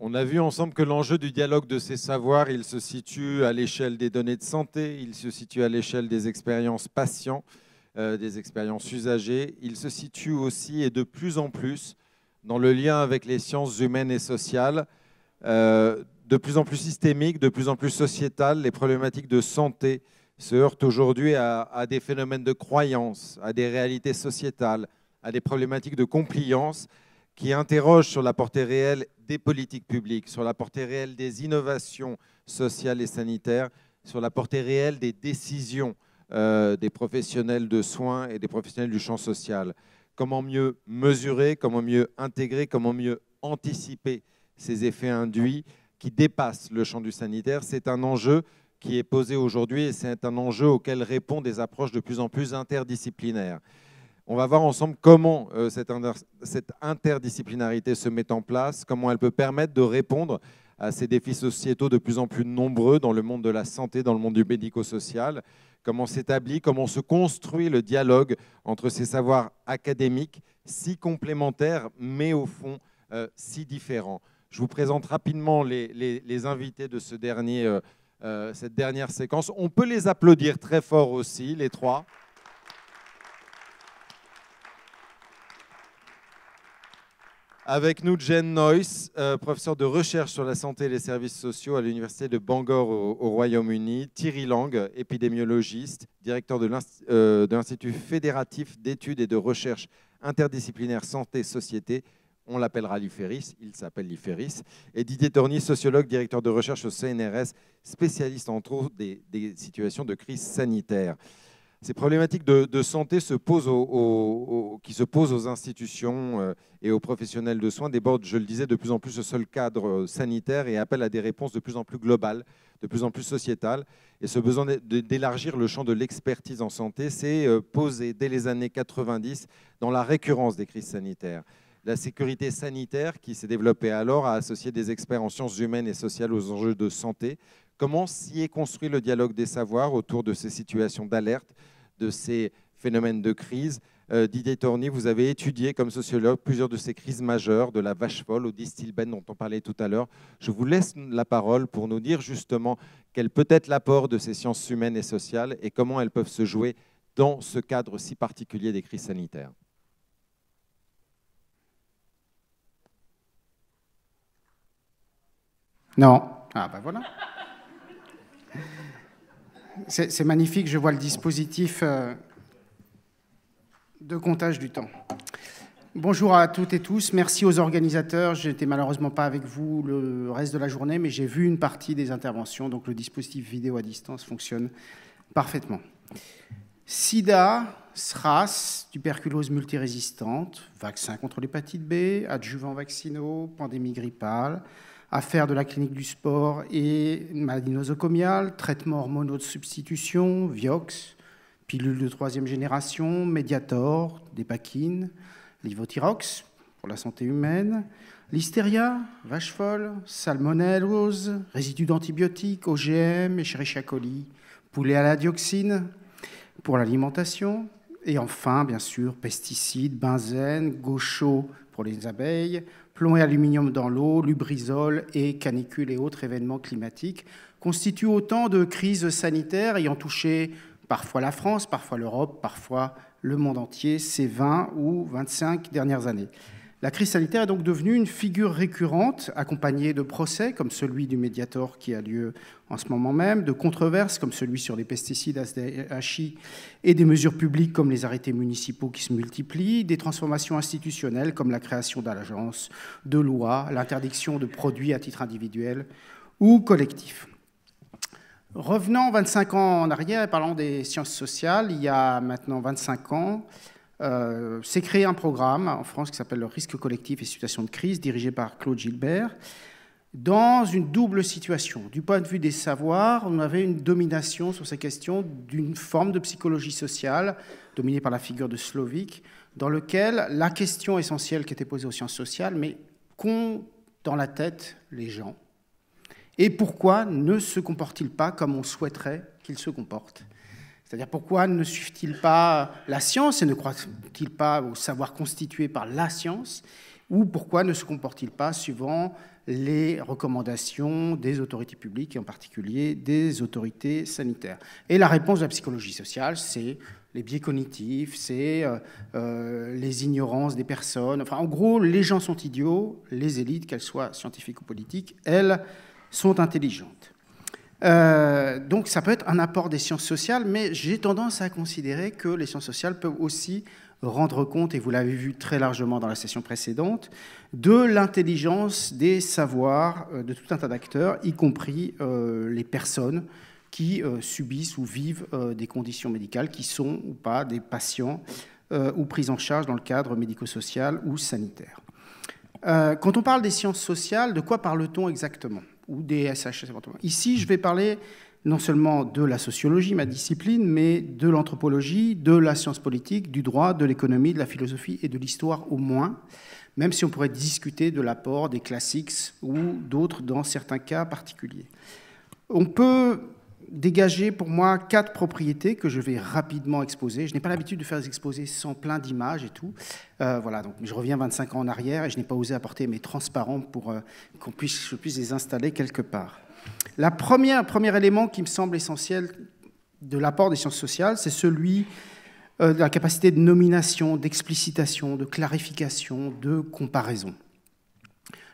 On a vu ensemble que l'enjeu du dialogue de ces savoirs, il se situe à l'échelle des données de santé, il se situe à l'échelle des expériences patients, des expériences usagées. Il se situe aussi et de plus en plus dans le lien avec les sciences humaines et sociales, de plus en plus systémiques, de plus en plus sociétales. Les problématiques de santé se heurtent aujourd'hui à des phénomènes de croyance, à des réalités sociétales, à des problématiques de compliance qui interrogent sur la portée réelle des politiques publiques, sur la portée réelle des innovations sociales et sanitaires, sur la portée réelle des décisions des professionnels de soins et des professionnels du champ social. Comment mieux mesurer, comment mieux intégrer, comment mieux anticiper ces effets induits qui dépassent le champ du sanitaire. C'est un enjeu qui est posé aujourd'hui et c'est un enjeu auquel répondent des approches de plus en plus interdisciplinaires. On va voir ensemble comment cette interdisciplinarité se met en place, comment elle peut permettre de répondre à ces défis sociétaux de plus en plus nombreux dans le monde de la santé, dans le monde du médico-social, comment s'établit, comment se construit le dialogue entre ces savoirs académiques si complémentaires, mais au fond si différents. Je vous présente rapidement les invités de cette dernière séquence. On peut les applaudir très fort aussi, les trois. Avec nous, Jen Noyce, professeur de recherche sur la santé et les services sociaux à l'Université de Bangor au Royaume-Uni. Thierry Lang, épidémiologiste, directeur de l'Institut fédératif d'études et de recherche interdisciplinaire santé-société. On l'appellera l'IFERIS, il s'appelle l'IFERIS. Et Didier Torny, sociologue, directeur de recherche au CNRS, spécialiste entre autres des situations de crise sanitaire. Ces problématiques de santé qui se posent aux institutions et aux professionnels de soins débordent, je le disais, de plus en plus le seul cadre sanitaire et appellent à des réponses de plus en plus globales, de plus en plus sociétales. Et ce besoin d'élargir le champ de l'expertise en santé s'est posé dès les années 90 dans la récurrence des crises sanitaires. La sécurité sanitaire, qui s'est développée alors, a associé des experts en sciences humaines et sociales aux enjeux de santé. Comment s'y est construit le dialogue des savoirs autour de ces situations d'alerte, de ces phénomènes de crise? Didier Torny, vous avez étudié comme sociologue plusieurs de ces crises majeures, de la vache folle au Distilbène dont on parlait tout à l'heure. Je vous laisse la parole pour nous dire justement quel peut être l'apport de ces sciences humaines et sociales et comment elles peuvent se jouer dans ce cadre si particulier des crises sanitaires. Non. Ah ben voilà. C'est magnifique, je vois le dispositif de comptage du temps. Bonjour à toutes et tous, merci aux organisateurs. Je n'étais malheureusement pas avec vous le reste de la journée, mais j'ai vu une partie des interventions, donc le dispositif vidéo à distance fonctionne parfaitement. SIDA, SRAS, tuberculose multirésistante, vaccin contre l'hépatite B, adjuvants vaccinaux, pandémie grippale, affaires de la clinique du sport et maladie nosocomiale, traitements hormonaux de substitution, Vioxx, pilules de 3e génération, Mediator, Dépakine, Levothyrox pour la santé humaine, Listeria, vache folle, salmonellose, résidus d'antibiotiques, OGM, Escherichia coli, poulet à la dioxine pour l'alimentation, et enfin, bien sûr, pesticides, benzène, gaucho pour les abeilles, plomb et aluminium dans l'eau, Lubrizol et canicules et autres événements climatiques constituent autant de crises sanitaires ayant touché parfois la France, parfois l'Europe, parfois le monde entier ces 20 ou 25 dernières années. La crise sanitaire est donc devenue une figure récurrente, accompagnée de procès comme celui du Mediator qui a lieu en ce moment même, de controverses comme celui sur les pesticides SDHI et des mesures publiques comme les arrêtés municipaux qui se multiplient, des transformations institutionnelles comme la création d'agences, de lois, l'interdiction de produits à titre individuel ou collectif. Revenant 25 ans en arrière et parlant des sciences sociales, il y a maintenant 25 ans, s'est créé un programme en France qui s'appelle le risque collectif et situations de crise, dirigé par Claude Gilbert, dans une double situation. Du point de vue des savoirs, on avait une domination sur ces questions d'une forme de psychologie sociale, dominée par la figure de Slovic, dans lequel la question essentielle qui était posée aux sciences sociales, mais qu'ont dans la tête les gens? Et pourquoi ne se comportent-ils pas comme on souhaiterait qu'ils se comportent? C'est-à-dire pourquoi ne suivent-ils pas la science et ne croient-ils pas au savoir constitué par la science? Ou pourquoi ne se comportent-ils pas suivant les recommandations des autorités publiques, et en particulier des autorités sanitaires. Et la réponse de la psychologie sociale, c'est les biais cognitifs, c'est les ignorances des personnes. Enfin, en gros, les gens sont idiots, les élites, qu'elles soient scientifiques ou politiques, elles sont intelligentes. Donc ça peut être un apport des sciences sociales, mais j'ai tendance à considérer que les sciences sociales peuvent aussi rendre compte, et vous l'avez vu très largement dans la session précédente, de l'intelligence des savoirs de tout un tas d'acteurs, y compris les personnes qui subissent ou vivent des conditions médicales, qui sont ou pas des patients ou pris en charge dans le cadre médico-social ou sanitaire. Quand on parle des sciences sociales, de quoi parle-t-on exactement? Ou des SHS éventuellement. Ici, je vais parler non seulement de la sociologie, ma discipline, mais de l'anthropologie, de la science politique, du droit, de l'économie, de la philosophie et de l'histoire au moins, même si on pourrait discuter de l'apport des classiques ou d'autres dans certains cas particuliers. On peut dégager pour moi 4 propriétés que je vais rapidement exposer. Je n'ai pas l'habitude de faire des exposés sans plein d'images et tout. Voilà, donc je reviens 25 ans en arrière et je n'ai pas osé apporter mes transparents pour que je puisse les installer quelque part. Le premier élément qui me semble essentiel de l'apport des sciences sociales, c'est celui de la capacité de nomination, d'explicitation, de clarification, de comparaison.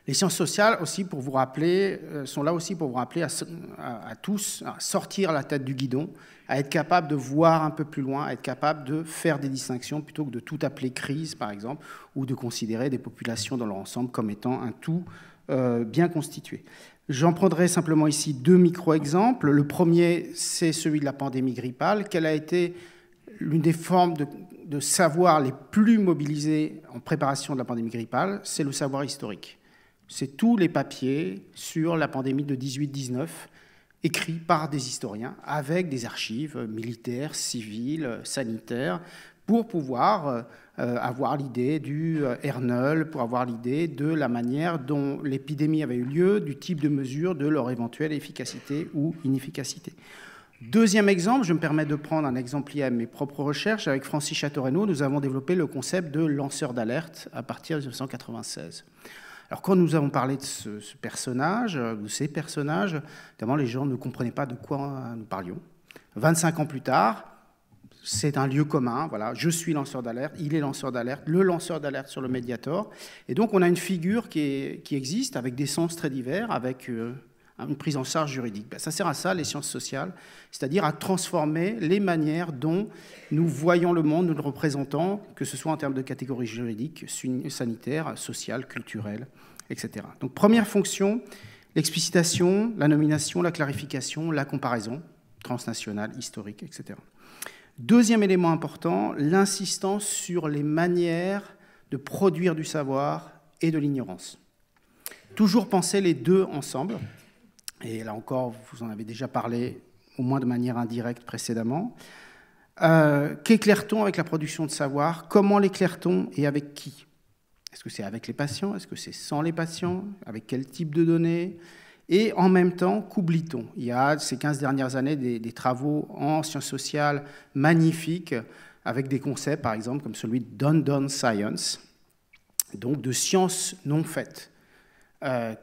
Les sciences sociales aussi, pour vous rappeler, sont là aussi pour vous rappeler à tous à sortir la tête du guidon, à être capable de voir un peu plus loin, à être capable de faire des distinctions plutôt que de tout appeler crise, par exemple, ou de considérer des populations dans leur ensemble comme étant un tout bien constitué. J'en prendrai simplement ici 2 micro-exemples. Le premier, c'est celui de la pandémie grippale. Quelle a été l'une des formes de savoir les plus mobilisées en préparation de la pandémie grippale? C'est le savoir historique. C'est tous les papiers sur la pandémie de 18-19, écrits par des historiens, avec des archives militaires, civiles, sanitaires, pour pouvoir avoir l'idée du R0, pour avoir l'idée de la manière dont l'épidémie avait eu lieu, du type de mesures, de leur éventuelle efficacité ou inefficacité. Deuxième exemple, je me permets de prendre un exemple lié à mes propres recherches. Avec Francis Chateau-Renaud, nous avons développé le concept de lanceur d'alerte à partir de 1996. Alors, quand nous avons parlé de ce personnage, de ces personnages, évidemment, les gens ne comprenaient pas de quoi nous parlions. 25 ans plus tard, c'est un lieu commun. Voilà, je suis lanceur d'alerte, il est lanceur d'alerte, le lanceur d'alerte sur le Mediator. Et donc, on a une figure qui existe avec des sens très divers, avec une prise en charge juridique. Ça sert à ça, les sciences sociales, c'est-à-dire à transformer les manières dont nous voyons le monde, nous le représentons, que ce soit en termes de catégories juridiques, sanitaires, sociales, culturelles, etc. Donc, première fonction, l'explicitation, la nomination, la clarification, la comparaison transnationale, historique, etc. Deuxième élément important, l'insistance sur les manières de produire du savoir et de l'ignorance. Toujours penser les deux ensemble. Et là encore, vous en avez déjà parlé, au moins de manière indirecte précédemment. Qu'éclaire-t-on avec la production de savoir? Comment l'éclaire-t-on et avec qui? Est-ce que c'est avec les patients? Est-ce que c'est sans les patients? Avec quel type de données? Et en même temps, qu'oublie-t-on? Il y a ces 15 dernières années des travaux en sciences sociales magnifiques, avec des concepts, par exemple, comme celui de done science, donc de sciences non faites.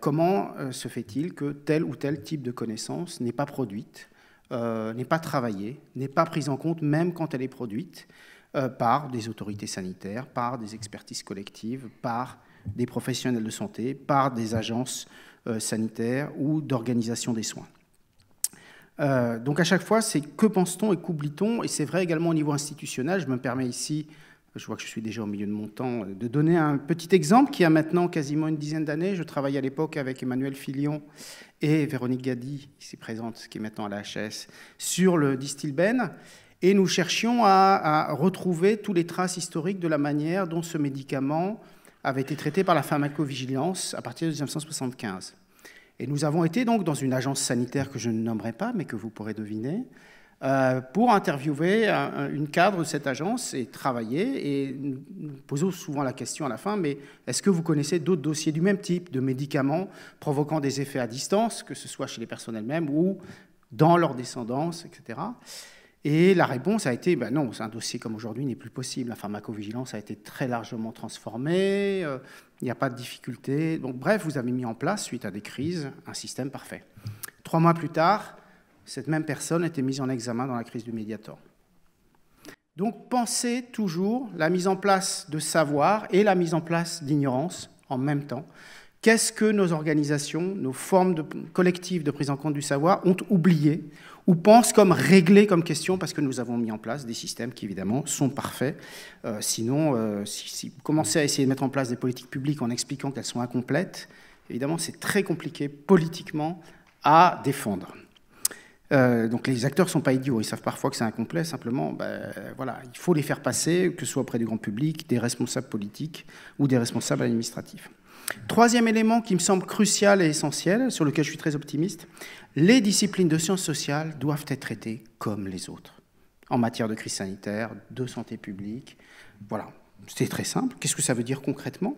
Comment se fait-il que tel ou tel type de connaissance n'est pas produite, n'est pas travaillée, n'est pas prise en compte, même quand elle est produite, par des autorités sanitaires, par des expertises collectives, par des professionnels de santé, par des agences sanitaires ou d'organisation des soins. Donc à chaque fois, c'est que pense-t-on et qu'oublie-t-on? Et c'est vrai également au niveau institutionnel. Je me permets ici, je vois que je suis déjà au milieu de mon temps, de donner un petit exemple qui a maintenant quasiment une dizaine d'années. Je travaillais à l'époque avec Emmanuel Filion et Véronique Gady, ici présente, qui est maintenant à la HS, sur le Distilben. Et nous cherchions à retrouver toutes les traces historiques de la manière dont ce médicament avait été traité par la pharmacovigilance à partir de 1975. Et nous avons été donc dans une agence sanitaire que je ne nommerai pas, mais que vous pourrez deviner, pour interviewer une cadre de cette agence et travailler. Et nous posons souvent la question à la fin, mais est-ce que vous connaissez d'autres dossiers du même type, de médicaments provoquant des effets à distance, que ce soit chez les personnes elles-mêmes ou dans leur descendance, etc. Et la réponse a été, ben non, un dossier comme aujourd'hui n'est plus possible. La pharmacovigilance a été très largement transformée, il n'y a pas de difficulté. Donc, bref, vous avez mis en place, suite à des crises, un système parfait. 3 mois plus tard, cette même personne était mise en examen dans la crise du Mediator. Donc, pensez toujours la mise en place de savoir et la mise en place d'ignorance en même temps. Qu'est-ce que nos organisations, nos formes collectives de prise en compte du savoir ont oublié ou pensent comme réglées comme question parce que nous avons mis en place des systèmes qui, évidemment, sont parfaits. Sinon, si vous commencez à essayer de mettre en place des politiques publiques en expliquant qu'elles sont incomplètes, évidemment, c'est très compliqué politiquement à défendre. Donc les acteurs ne sont pas idiots, ils savent parfois que c'est incomplet, simplement, voilà, il faut les faire passer, que ce soit auprès du grand public, des responsables politiques ou des responsables administratifs. Troisième élément qui me semble crucial et essentiel, sur lequel je suis très optimiste, les disciplines de sciences sociales doivent être traitées comme les autres, en matière de crise sanitaire, de santé publique. Voilà, c'est très simple. Qu'est-ce que ça veut dire concrètement?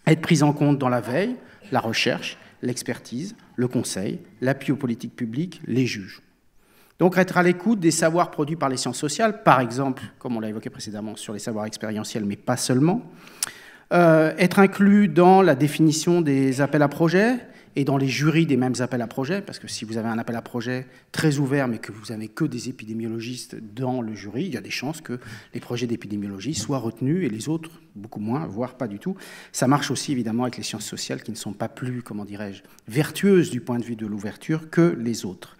Être prise en compte dans la veille, la recherche, l'expertise, le conseil, l'appui aux politiques publiques, les juges. Donc être à l'écoute des savoirs produits par les sciences sociales, par exemple, comme on l'a évoqué précédemment, sur les savoirs expérientiels, mais pas seulement. Être inclus dans la définition des appels à projets et dans les jurys des mêmes appels à projets, parce que si vous avez un appel à projet très ouvert, mais que vous n'avez que des épidémiologistes dans le jury, il y a des chances que les projets d'épidémiologie soient retenus et les autres, beaucoup moins, voire pas du tout. Ça marche aussi évidemment avec les sciences sociales qui ne sont pas plus, comment dirais-je, vertueuses du point de vue de l'ouverture que les autres.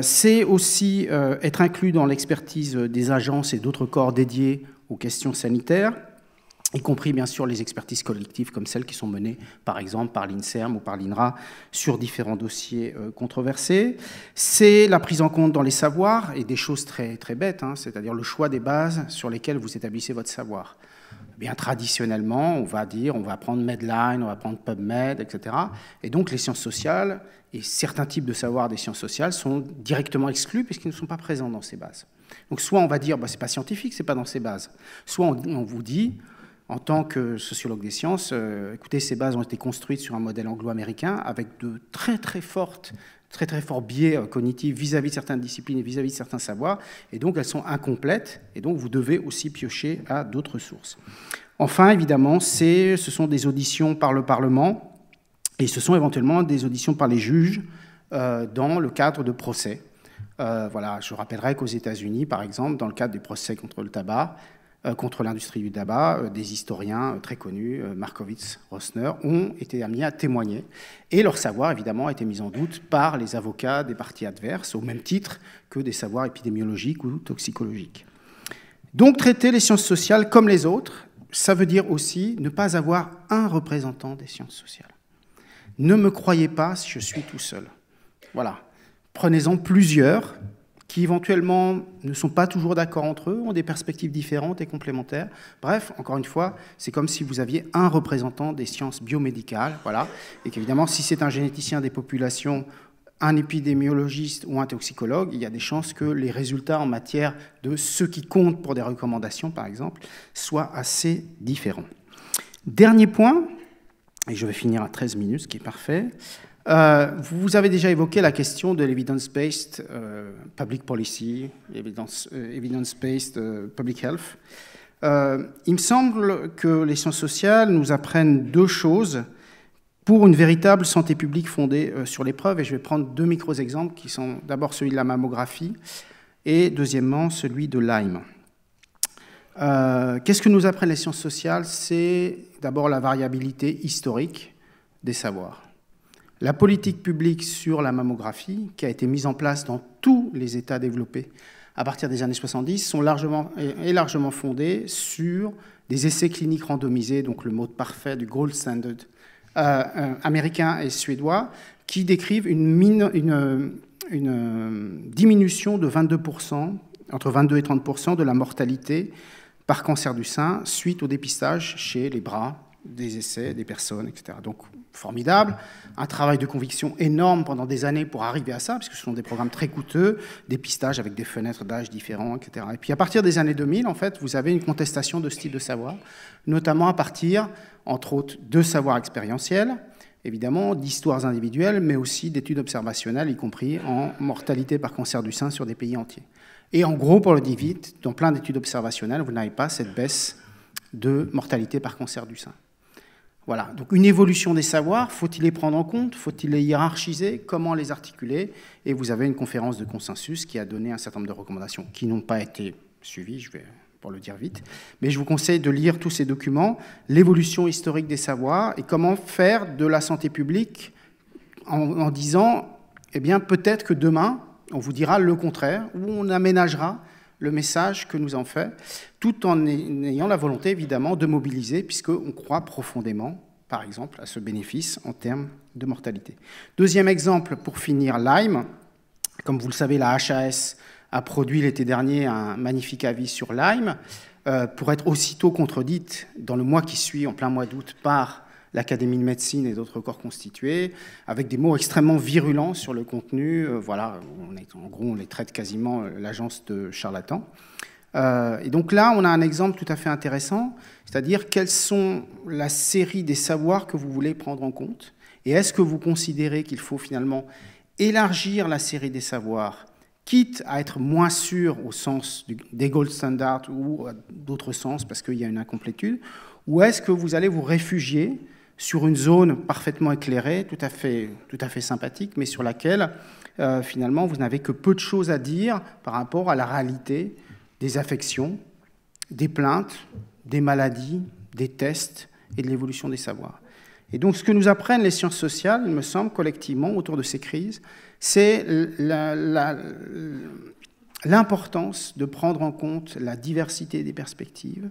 C'est aussi être inclus dans l'expertise des agences et d'autres corps dédiés aux questions sanitaires, y compris bien sûr les expertises collectives comme celles qui sont menées par exemple par l'INSERM ou par l'INRA sur différents dossiers controversés. C'est la prise en compte dans les savoirs et des choses très, très bêtes, hein, c'est-à-dire le choix des bases sur lesquelles vous établissez votre savoir. Bien traditionnellement, on va dire, on va prendre Medline, on va prendre PubMed, etc. Et donc les sciences sociales et certains types de savoirs des sciences sociales sont directement exclus puisqu'ils ne sont pas présents dans ces bases. Donc soit on va dire, c'est pas scientifique, c'est pas dans ces bases. Soit on vous dit, en tant que sociologue des sciences, écoutez, ces bases ont été construites sur un modèle anglo-américain avec de très très forts biais cognitifs vis-à-vis de certaines disciplines et vis-à-vis de certains savoirs, et donc elles sont incomplètes, et donc vous devez aussi piocher à d'autres sources. Enfin, évidemment, ce sont des auditions par le Parlement, et ce sont éventuellement des auditions par les juges dans le cadre de procès. Voilà, je rappellerai qu'aux États-Unis, par exemple, dans le cadre des procès contre le tabac, contre l'industrie du tabac, des historiens très connus, Markowitz, Rosner, ont été amenés à témoigner. Et leur savoir, évidemment, a été mis en doute par les avocats des parties adverses, au même titre que des savoirs épidémiologiques ou toxicologiques. Donc, traiter les sciences sociales comme les autres, ça veut dire aussi ne pas avoir un représentant des sciences sociales. Ne me croyez pas si je suis tout seul. Voilà. Prenez-en plusieurs qui éventuellement ne sont pas toujours d'accord entre eux, ont des perspectives différentes et complémentaires. Bref, encore une fois, c'est comme si vous aviez un représentant des sciences biomédicales, voilà, et qu'évidemment, si c'est un généticien des populations, un épidémiologiste ou un toxicologue, il y a des chances que les résultats en matière de ce qui compte pour des recommandations, par exemple, soient assez différents. Dernier point, et je vais finir à 13 minutes, ce qui est parfait. Vous avez déjà évoqué la question de l'evidence-based public policy, evidence-based public health. Il me semble que les sciences sociales nous apprennent deux choses pour une véritable santé publique fondée sur les preuves, et je vais prendre deux micro-exemples qui sont d'abord celui de la mammographie et deuxièmement celui de Lyme. Qu'est-ce que nous apprennent les sciences sociales? C'est d'abord la variabilité historique des savoirs. La politique publique sur la mammographie, qui a été mise en place dans tous les États développés à partir des années 70, est largement fondée sur des essais cliniques randomisés, donc le mode parfait du gold standard américain et suédois, qui décrivent une diminution de 22%, entre 22 et 30% de la mortalité par cancer du sein suite au dépistage chez les bras des essais, des personnes, etc. Donc, formidable, un travail de conviction énorme pendant des années pour arriver à ça, puisque ce sont des programmes très coûteux, dépistage avec des fenêtres d'âge différents, etc. Et puis, à partir des années 2000, en fait, vous avez une contestation de ce type de savoir, notamment à partir, entre autres, de savoirs expérientiels évidemment, d'histoires individuelles, mais aussi d'études observationnelles, y compris en mortalité par cancer du sein sur des pays entiers. Et en gros, pour le dire vite, dans plein d'études observationnelles, vous n'avez pas cette baisse de mortalité par cancer du sein. Voilà, donc une évolution des savoirs, faut-il les prendre en compte? Faut-il les hiérarchiser? Comment les articuler? Et vous avez une conférence de consensus qui a donné un certain nombre de recommandations qui n'ont pas été suivies, je vais pour le dire vite. Mais je vous conseille de lire tous ces documents, l'évolution historique des savoirs et comment faire de la santé publique en disant, eh bien, peut-être que demain, on vous dira le contraire, ou on aménagera le message que nous en fait, tout en ayant la volonté, évidemment, de mobiliser, puisqu'on croit profondément, par exemple, à ce bénéfice en termes de mortalité. Deuxième exemple, pour finir, Lyme. Comme vous le savez, la HAS a produit l'été dernier un magnifique avis sur Lyme, pour être aussitôt contredite dans le mois qui suit, en plein mois d'août, par l'Académie de médecine et d'autres corps constitués, avec des mots extrêmement virulents sur le contenu. Voilà, en gros, on les traite quasiment l'agence de charlatans. Et donc là, on a un exemple tout à fait intéressant, c'est-à-dire quelles sont la série des savoirs que vous voulez prendre en compte, et est-ce que vous considérez qu'il faut finalement élargir la série des savoirs, quitte à être moins sûr au sens des gold standards ou d'autres sens parce qu'il y a une incomplétude, ou est-ce que vous allez vous réfugier sur une zone parfaitement éclairée, tout à fait sympathique, mais sur laquelle, finalement, vous n'avez que peu de choses à dire par rapport à la réalité des affections, des plaintes, des maladies, des tests et de l'évolution des savoirs. Et donc, ce que nous apprennent les sciences sociales, il me semble, collectivement, autour de ces crises, c'est l'importance de prendre en compte la diversité des perspectives,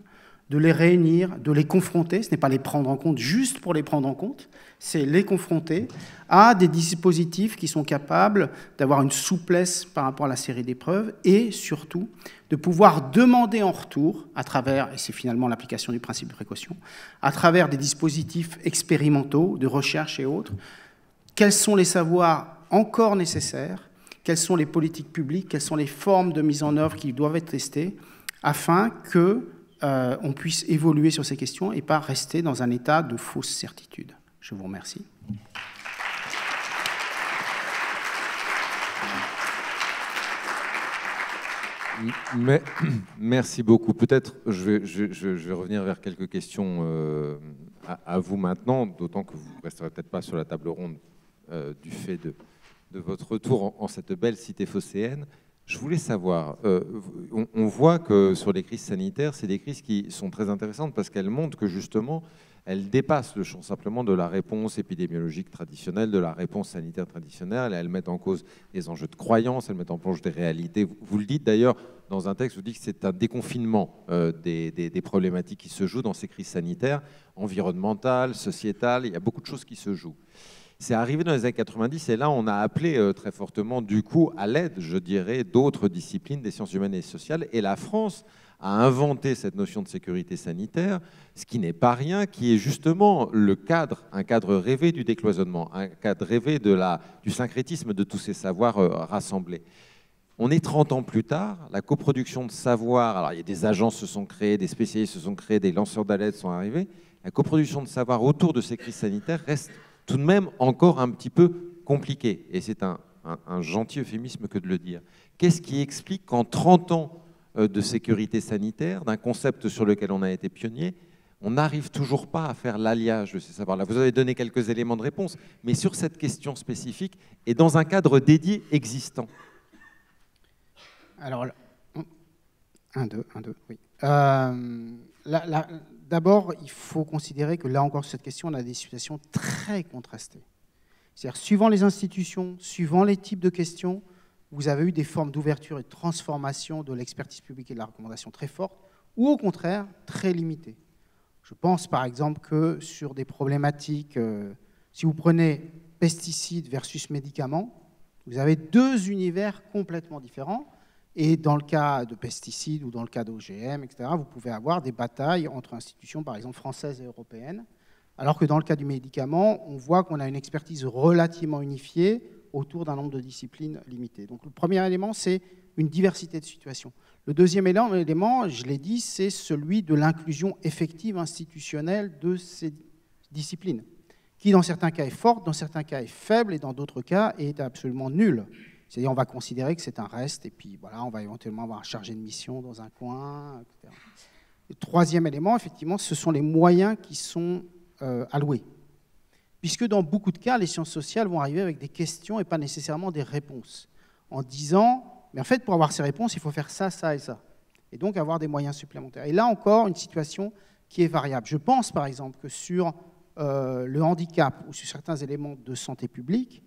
de les réunir, de les confronter. Ce n'est pas les prendre en compte juste pour les prendre en compte, c'est les confronter à des dispositifs qui sont capables d'avoir une souplesse par rapport à la série d'épreuves et surtout de pouvoir demander en retour, à travers, et c'est finalement l'application du principe de précaution, à travers des dispositifs expérimentaux, de recherche et autres, quels sont les savoirs encore nécessaires, quelles sont les politiques publiques, quelles sont les formes de mise en œuvre qui doivent être testées, afin que on puisse évoluer sur ces questions et pas rester dans un état de fausse certitude. Je vous remercie. Merci beaucoup. Peut-être je vais revenir vers quelques questions à vous maintenant, d'autant que vous ne resterez peut-être pas sur la table ronde du fait de votre retour en cette belle cité phocéenne. Je voulais savoir, on voit que sur les crises sanitaires, c'est des crises qui sont très intéressantes parce qu'elles montrent que justement, elles dépassent le champ simplement de la réponse épidémiologique traditionnelle, de la réponse sanitaire traditionnelle. Elles mettent en cause des enjeux de croyance, elles mettent en plonge des réalités. Vous le dites d'ailleurs dans un texte, vous dites que c'est un déconfinement des problématiques qui se jouent dans ces crises sanitaires, environnementales, sociétales. Il y a beaucoup de choses qui se jouent. C'est arrivé dans les années 90 et là, on a appelé très fortement, du coup, à l'aide, je dirais, d'autres disciplines des sciences humaines et sociales. Et la France a inventé cette notion de sécurité sanitaire, ce qui n'est pas rien, qui est justement le cadre, un cadre rêvé du décloisonnement, un cadre rêvé du syncrétisme de tous ces savoirs rassemblés. On est 30 ans plus tard, la coproduction de savoir, alors il y a des agences se sont créées, des spécialistes se sont créés, des lanceurs d'alerte sont arrivés, la coproduction de savoir autour de ces crises sanitaires reste tout de même encore un petit peu compliqué. Et c'est un gentil euphémisme que de le dire. Qu'est-ce qui explique qu'en 30 ans de sécurité sanitaire, d'un concept sur lequel on a été pionnier, on n'arrive toujours pas à faire l'alliage de ces savoirs-là? Vous avez donné quelques éléments de réponse, mais sur cette question spécifique et dans un cadre dédié existant. Alors, 1, 2, oui. D'abord, il faut considérer que là encore, sur cette question, on a des situations très contrastées. C'est-à-dire, suivant les institutions, suivant les types de questions, vous avez eu des formes d'ouverture et de transformation de l'expertise publique et de la recommandation très fortes, ou au contraire, très limitées. Je pense par exemple que sur des problématiques, si vous prenez pesticides versus médicaments, vous avez deux univers complètement différents. Et dans le cas de pesticides ou dans le cas d'OGM, etc., vous pouvez avoir des batailles entre institutions, par exemple, françaises et européennes, alors que dans le cas du médicament, on voit qu'on a une expertise relativement unifiée autour d'un nombre de disciplines limité. Donc le premier élément, c'est une diversité de situations. Le deuxième élément, je l'ai dit, c'est celui de l'inclusion effective institutionnelle de ces disciplines, qui dans certains cas est forte, dans certains cas est faible, et dans d'autres cas est absolument nulle. C'est-à-dire on va considérer que c'est un reste, et puis voilà, on va éventuellement avoir un chargé de mission dans un coin, etc. Le troisième élément, effectivement, ce sont les moyens qui sont alloués. Puisque dans beaucoup de cas, les sciences sociales vont arriver avec des questions et pas nécessairement des réponses, en disant, mais en fait, pour avoir ces réponses, il faut faire ça, ça et ça. Et donc avoir des moyens supplémentaires. Et là encore, une situation qui est variable. Je pense par exemple que sur le handicap ou sur certains éléments de santé publique,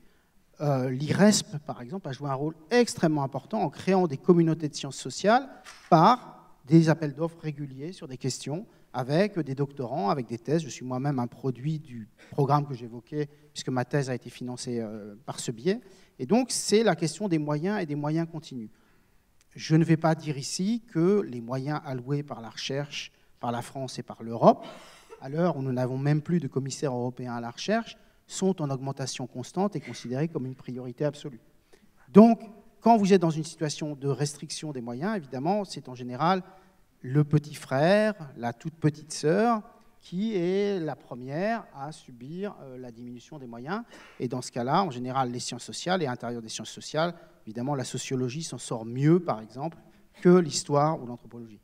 l'IRESP, par exemple, a joué un rôle extrêmement important en créant des communautés de sciences sociales par des appels d'offres réguliers sur des questions avec des doctorants, avec des thèses. Je suis moi-même un produit du programme que j'évoquais, puisque ma thèse a été financée par ce biais. Et donc, c'est la question des moyens et des moyens continus. Je ne vais pas dire ici que les moyens alloués par la recherche, par la France et par l'Europe, à l'heure où nous n'avons même plus de commissaire européen à la recherche, sont en augmentation constante et considérés comme une priorité absolue. Donc, quand vous êtes dans une situation de restriction des moyens, évidemment, c'est en général le petit frère, la toute petite sœur, qui est la première à subir la diminution des moyens. Et dans ce cas-là, en général, les sciences sociales, et à l'intérieur des sciences sociales, évidemment, la sociologie s'en sort mieux, par exemple, que l'histoire ou l'anthropologie.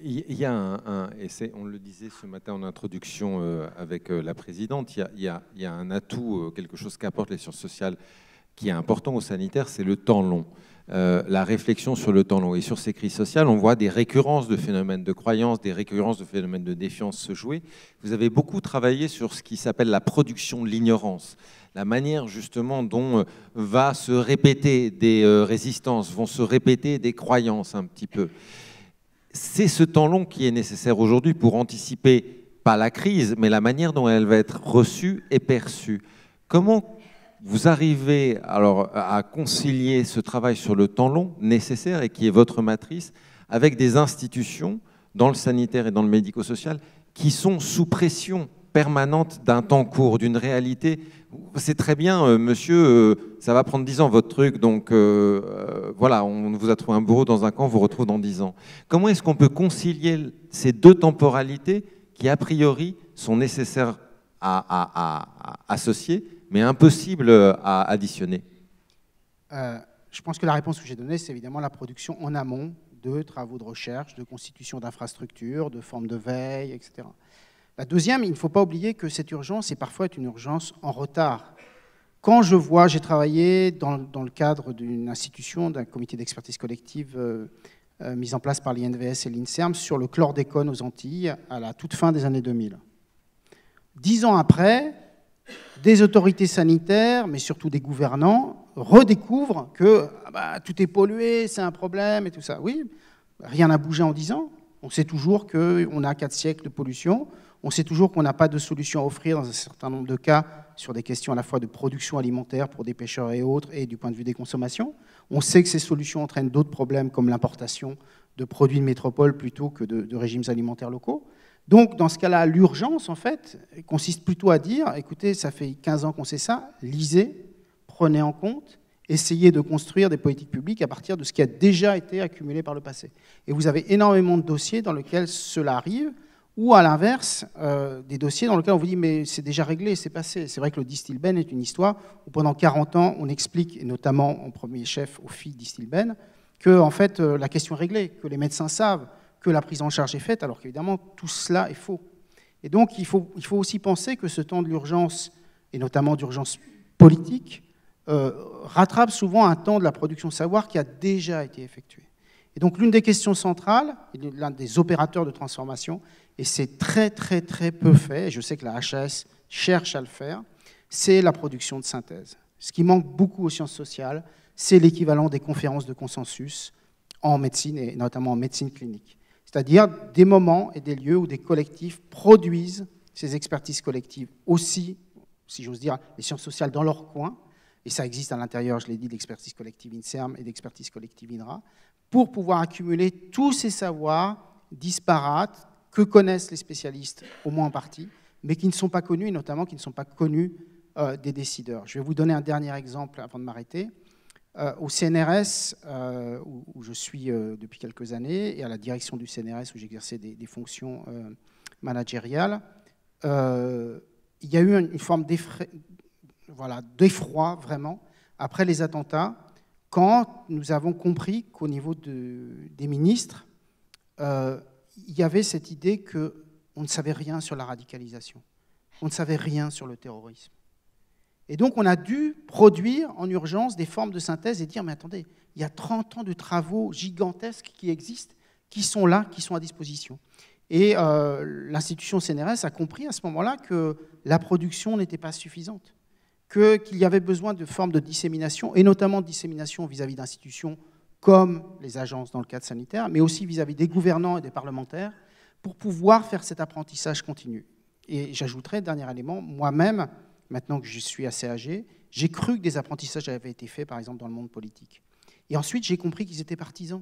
Il y a on le disait ce matin en introduction avec la présidente, il y a un atout, quelque chose qu'apportent les sciences sociales qui est important au sanitaire, c'est le temps long. La réflexion sur le temps long. Et sur ces crises sociales, on voit des récurrences de phénomènes de croyance, des récurrences de phénomènes de défiance se jouer. Vous avez beaucoup travaillé sur ce qui s'appelle la production de l'ignorance, la manière justement dont va se répéter des résistances, vont se répéter des croyances un petit peu. C'est ce temps long qui est nécessaire aujourd'hui pour anticiper, pas la crise, mais la manière dont elle va être reçue et perçue. Comment vous arrivez alors à concilier ce travail sur le temps long nécessaire et qui est votre matrice avec des institutions dans le sanitaire et dans le médico-social qui sont sous pression permanente d'un temps court, d'une réalité? C'est très bien, monsieur, ça va prendre 10 ans votre truc, donc voilà, on vous a trouvé un bourreau dans un camp, on vous retrouve dans 10 ans. Comment est-ce qu'on peut concilier ces deux temporalités qui, a priori, sont nécessaires à associer, mais impossibles à additionner? Je pense que la réponse que j'ai donnée, c'est évidemment la production en amont de travaux de recherche, de constitution d'infrastructures, de formes de veille, etc. La deuxième, il ne faut pas oublier que cette urgence est parfois une urgence en retard. Quand je vois, j'ai travaillé dans le cadre d'une institution, d'un comité d'expertise collective mis en place par l'INVS et l'INSERM sur le chlordécone aux Antilles à la toute fin des années 2000. 10 ans après, des autorités sanitaires, mais surtout des gouvernants, redécouvrent que tout est pollué, c'est un problème et tout ça. Oui, rien n'a bougé en 10 ans. On sait toujours qu'on a 4 siècles de pollution. On sait toujours qu'on n'a pas de solution à offrir dans un certain nombre de cas sur des questions à la fois de production alimentaire pour des pêcheurs et autres et du point de vue des consommations. On sait que ces solutions entraînent d'autres problèmes comme l'importation de produits de métropole plutôt que de régimes alimentaires locaux. Donc, dans ce cas-là, l'urgence, en fait, consiste plutôt à dire, écoutez, ça fait 15 ans qu'on sait ça, lisez, prenez en compte, essayez de construire des politiques publiques à partir de ce qui a déjà été accumulé par le passé. Et vous avez énormément de dossiers dans lesquels cela arrive, ou à l'inverse, des dossiers dans lesquels on vous dit mais c'est déjà réglé, c'est passé. C'est vrai que le Distilben est une histoire où pendant 40 ans, on explique, et notamment en premier chef aux filles Distilben, que en fait, la question est réglée, que les médecins savent, que la prise en charge est faite, alors qu'évidemment, tout cela est faux. Et donc, il faut aussi penser que ce temps de l'urgence, et notamment d'urgence politique, rattrape souvent un temps de la production de savoir qui a déjà été effectué. Et donc, l'une des questions centrales, l'un des opérateurs de transformation, et c'est très, très, très peu fait, et je sais que la HAS cherche à le faire, c'est la production de synthèse. Ce qui manque beaucoup aux sciences sociales, c'est l'équivalent des conférences de consensus en médecine, et notamment en médecine clinique. C'est-à-dire des moments et des lieux où des collectifs produisent ces expertises collectives aussi, si j'ose dire, les sciences sociales dans leur coin, et ça existe à l'intérieur, je l'ai dit, d'expertise collective INSERM et d'expertise collective INRA, pour pouvoir accumuler tous ces savoirs disparates que connaissent les spécialistes, au moins en partie, mais qui ne sont pas connus, et notamment qui ne sont pas connus des décideurs. Je vais vous donner un dernier exemple avant de m'arrêter. Au CNRS, où je suis depuis quelques années, et à la direction du CNRS, où j'exerçais des fonctions managériales, il y a eu une forme d'effroi, vraiment, après les attentats, quand nous avons compris qu'au niveau des ministres, il y avait cette idée qu'on ne savait rien sur la radicalisation, on ne savait rien sur le terrorisme. Et donc, on a dû produire en urgence des formes de synthèse et dire, mais attendez, il y a 30 ans de travaux gigantesques qui existent, qui sont là, qui sont à disposition. Et l'institution CNRS a compris à ce moment-là que la production n'était pas suffisante, qu'il y avait besoin de formes de dissémination, et notamment de dissémination vis-à-vis d'institutions comme les agences dans le cadre sanitaire, mais aussi vis-à-vis des gouvernants et des parlementaires, pour pouvoir faire cet apprentissage continu. Et j'ajouterais, dernier élément, moi-même, maintenant que je suis assez âgé, j'ai cru que des apprentissages avaient été faits, par exemple, dans le monde politique. Et ensuite, j'ai compris qu'ils étaient partisans.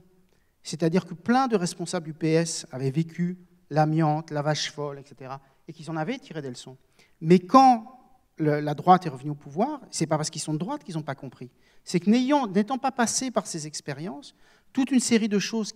C'est-à-dire que plein de responsables du PS avaient vécu l'amiante, la vache folle, etc., et qu'ils en avaient tiré des leçons. Mais quand la droite est revenue au pouvoir, ce n'est pas parce qu'ils sont de droite qu'ils n'ont pas compris. C'est que n'étant pas passés par ces expériences, toute une série de choses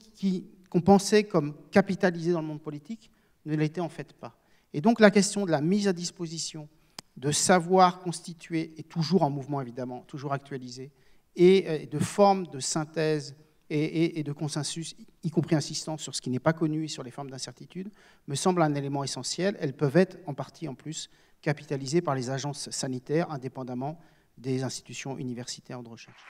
qu'on pensait comme capitalisées dans le monde politique ne l'étaient en fait pas. Et donc la question de la mise à disposition, de savoir constituer, et toujours en mouvement évidemment, toujours actualisé, et de formes de synthèse et de consensus, y compris insistant sur ce qui n'est pas connu et sur les formes d'incertitude, me semble un élément essentiel. Elles peuvent être en partie en plus capitalisées par les agences sanitaires, indépendamment des institutions universitaires de recherche.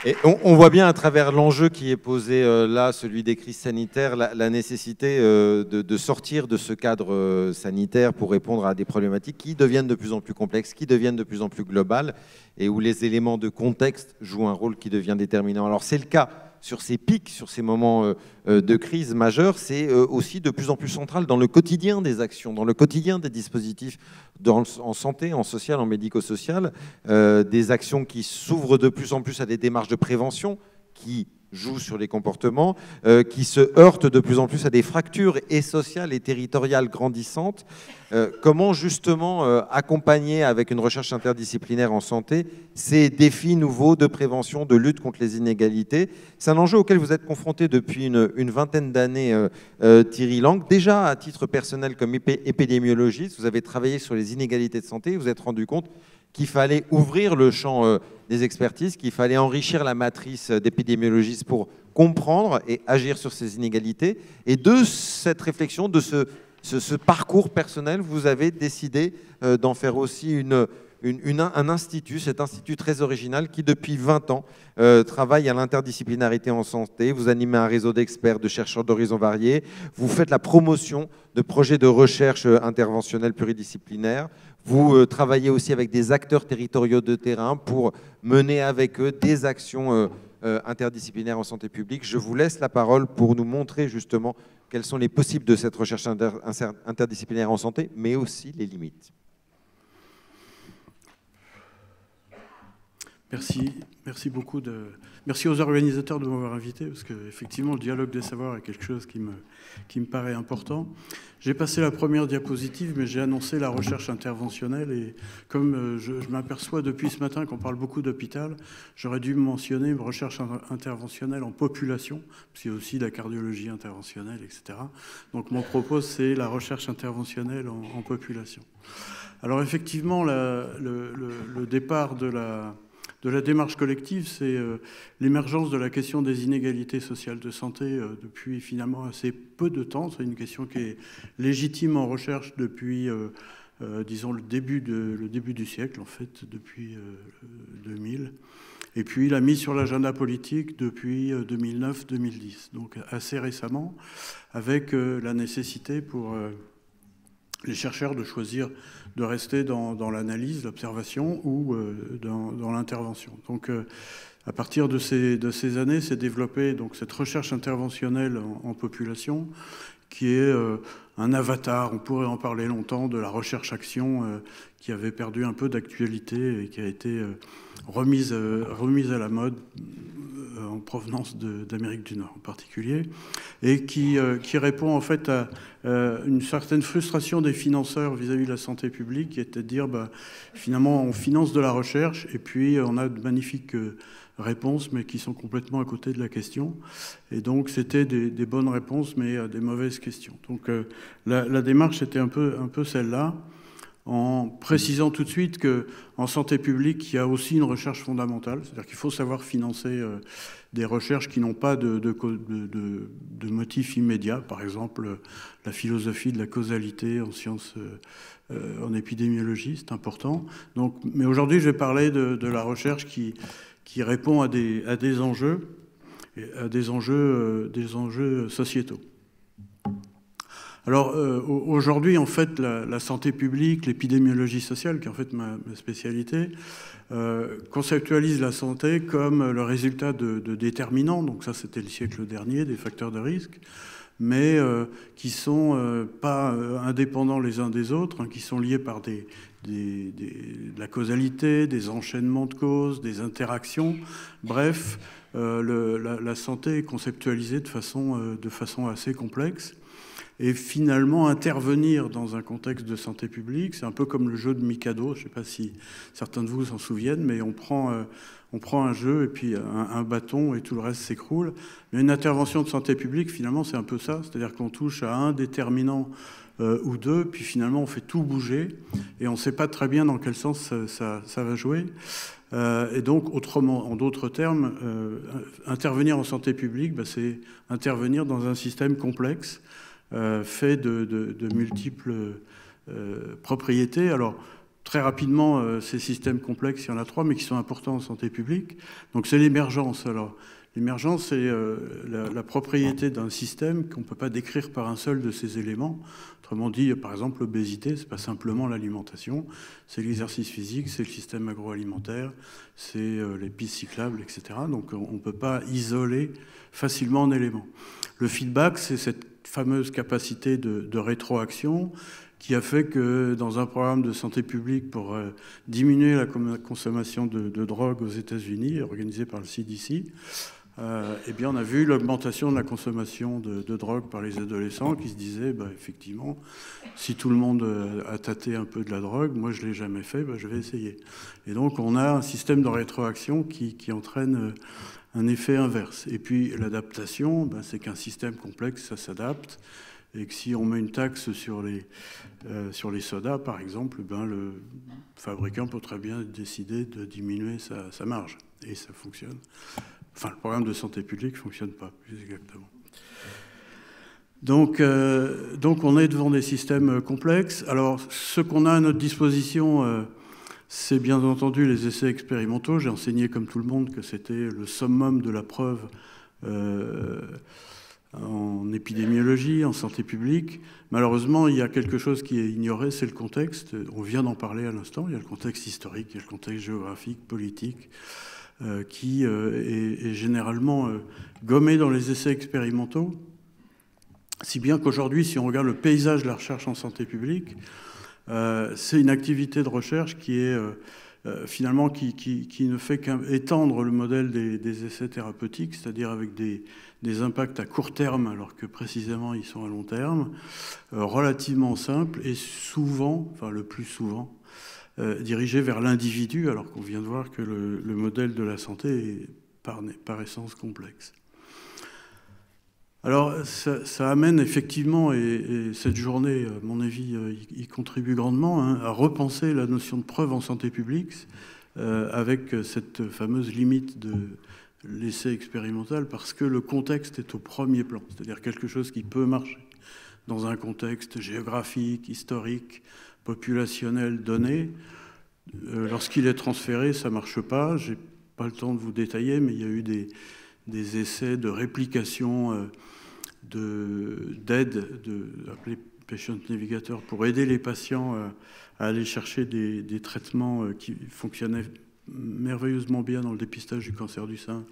Et on voit bien à travers l'enjeu qui est posé là, celui des crises sanitaires, la nécessité de sortir de ce cadre sanitaire pour répondre à des problématiques qui deviennent de plus en plus complexes, qui deviennent de plus en plus globales et où les éléments de contexte jouent un rôle qui devient déterminant. Alors c'est le cas sur ces pics, sur ces moments de crise majeure, c'est aussi de plus en plus central dans le quotidien des actions, dans le quotidien des dispositifs en santé, en social, en médico-social, des actions qui s'ouvrent de plus en plus à des démarches de prévention qui jouent sur les comportements, qui se heurtent de plus en plus à des fractures et sociales et territoriales grandissantes. Comment justement accompagner avec une recherche interdisciplinaire en santé ces défis nouveaux de prévention, de lutte contre les inégalités? C'est un enjeu auquel vous êtes confronté depuis une vingtaine d'années, Thierry Lang. Déjà à titre personnel comme épidémiologiste, vous avez travaillé sur les inégalités de santé, vous vous êtes rendu compte qu'il fallait ouvrir le champ des expertises, qu'il fallait enrichir la matrice d'épidémiologistes pour comprendre et agir sur ces inégalités. Et de cette réflexion, de ce parcours personnel, vous avez décidé d'en faire aussi un institut, cet institut très original qui, depuis 20 ans, travaille à l'interdisciplinarité en santé. Vous animez un réseau d'experts, de chercheurs d'horizons variés. Vous faites la promotion de projets de recherche interventionnelle pluridisciplinaire. Vous travaillez aussi avec des acteurs territoriaux de terrain pour mener avec eux des actions interdisciplinaires en santé publique. Je vous laisse la parole pour nous montrer justement quels sont les possibles de cette recherche interdisciplinaire en santé, mais aussi les limites. Merci beaucoup. Merci aux organisateurs de m'avoir invité, parce qu'effectivement, le dialogue des savoirs est quelque chose qui me paraît important. J'ai passé la première diapositive, mais j'ai annoncé la recherche interventionnelle. Et comme je m'aperçois depuis ce matin qu'on parle beaucoup d'hôpital, j'aurais dû mentionner une recherche interventionnelle en population, parce qu'il y a aussi la cardiologie interventionnelle, etc. Donc mon propos, c'est la recherche interventionnelle en population. Alors effectivement, le départ de la démarche collective, c'est l'émergence de la question des inégalités sociales de santé depuis finalement assez peu de temps. C'est une question qui est légitime en recherche depuis, disons, le début du siècle, en fait, depuis 2000. Et puis la mise sur l'agenda politique depuis 2009-2010, donc assez récemment, avec la nécessité pour les chercheurs de choisir de rester dans l'analyse, l'observation ou dans l'intervention. Donc, à partir de ces années, s'est développée donc, cette recherche interventionnelle en population, qui est un avatar, on pourrait en parler longtemps, de la recherche-action qui avait perdu un peu d'actualité et qui a été remise à la mode en provenance d'Amérique du Nord en particulier, et qui répond en fait à une certaine frustration des financeurs vis-à-vis de la santé publique, qui était de dire finalement on finance de la recherche et puis on a de magnifiques réponses, mais qui sont complètement à côté de la question. Et donc c'était des bonnes réponses, mais des mauvaises questions. Donc la démarche était un peu celle-là, en précisant tout de suite qu'en santé publique, il y a aussi une recherche fondamentale, c'est-à-dire qu'il faut savoir financer des recherches qui n'ont pas de motifs immédiats, par exemple la philosophie de la causalité en sciences, en épidémiologie, c'est important. Donc, mais aujourd'hui, je vais parler de la recherche qui répond à des enjeux sociétaux. Alors aujourd'hui, en fait, la santé publique, l'épidémiologie sociale, qui est en fait ma spécialité, conceptualise la santé comme le résultat de déterminants, donc ça c'était le siècle dernier, des facteurs de risque, mais qui sont pas indépendants les uns des autres, hein, qui sont liés par de la causalité, des enchaînements de causes, des interactions. Bref, la santé est conceptualisée de façon assez complexe. Et finalement, intervenir dans un contexte de santé publique, c'est un peu comme le jeu de Mikado. Je ne sais pas si certains de vous s'en souviennent, mais on prend un jeu et puis un bâton et tout le reste s'écroule. Mais une intervention de santé publique, finalement, c'est un peu ça. C'est-à-dire qu'on touche à un déterminant ou deux, puis finalement, on fait tout bouger et on ne sait pas très bien dans quel sens ça va jouer. Et donc, en d'autres termes, intervenir en santé publique, c'est intervenir dans un système complexe fait de multiples propriétés. Alors, très rapidement, ces systèmes complexes, il y en a 3, mais qui sont importants en santé publique. Donc, c'est l'émergence. Alors, l'émergence, c'est la propriété d'un système qu'on ne peut pas décrire par un seul de ces éléments. Autrement dit, par exemple, l'obésité, c'est pas simplement l'alimentation, c'est l'exercice physique, c'est le système agroalimentaire, c'est les pistes cyclables, etc. Donc, on ne peut pas isoler facilement un élément. Le feedback, c'est cette fameuse capacité de rétroaction qui a fait que dans un programme de santé publique pour diminuer la consommation de drogue aux États-Unis, organisé par le CDC, eh bien, on a vu l'augmentation de la consommation de drogue par les adolescents qui se disaient, effectivement, si tout le monde a tâté un peu de la drogue, moi je ne l'ai jamais fait, je vais essayer. Et donc on a un système de rétroaction qui entraîne un effet inverse. Et puis l'adaptation, c'est qu'un système complexe, ça s'adapte, et que si on met une taxe sur les sodas, par exemple, le fabricant peut très bien décider de diminuer sa marge, et ça fonctionne. Enfin, le programme de santé publique ne fonctionne pas, plus exactement. Donc on est devant des systèmes complexes. Alors, ce qu'on a à notre disposition, c'est bien entendu les essais expérimentaux. J'ai enseigné, comme tout le monde, que c'était le summum de la preuve en épidémiologie, en santé publique. Malheureusement, il y a quelque chose qui est ignoré, c'est le contexte. On vient d'en parler à l'instant. Il y a le contexte historique, il y a le contexte géographique, politique, qui est généralement gommé dans les essais expérimentaux. Si bien qu'aujourd'hui, si on regarde le paysage de la recherche en santé publique, c'est une activité de recherche qui est finalement qui ne fait qu'étendre le modèle des essais thérapeutiques, c'est-à-dire avec des impacts à court terme, alors que précisément ils sont à long terme, relativement simples et souvent, enfin le plus souvent, dirigés vers l'individu, alors qu'on vient de voir que le modèle de la santé est par essence complexe. Alors, ça amène effectivement, et cette journée, à mon avis, y contribue grandement, à repenser la notion de preuve en santé publique avec cette fameuse limite de l'essai expérimental, parce que le contexte est au premier plan, c'est-à-dire quelque chose qui peut marcher dans un contexte géographique, historique, populationnel donné. Lorsqu'il est transféré, ça ne marche pas. Je n'ai pas le temps de vous détailler, mais il y a eu des essais de réplication d'aide, appelés Patient Navigator, pour aider les patients à aller chercher des traitements qui fonctionnaient merveilleusement bien dans le dépistage du cancer du sein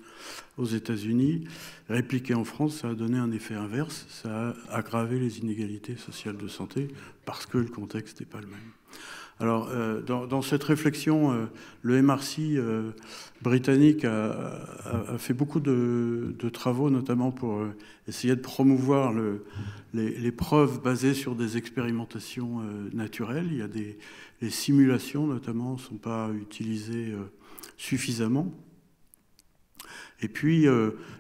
aux États-Unis. Répliqué en France, ça a donné un effet inverse, ça a aggravé les inégalités sociales de santé parce que le contexte n'est pas le même. Alors, dans cette réflexion, le MRC britannique a fait beaucoup de travaux, notamment pour essayer de promouvoir les preuves basées sur des expérimentations naturelles. Il y a les simulations, notamment, ne sont pas utilisées suffisamment. Et puis,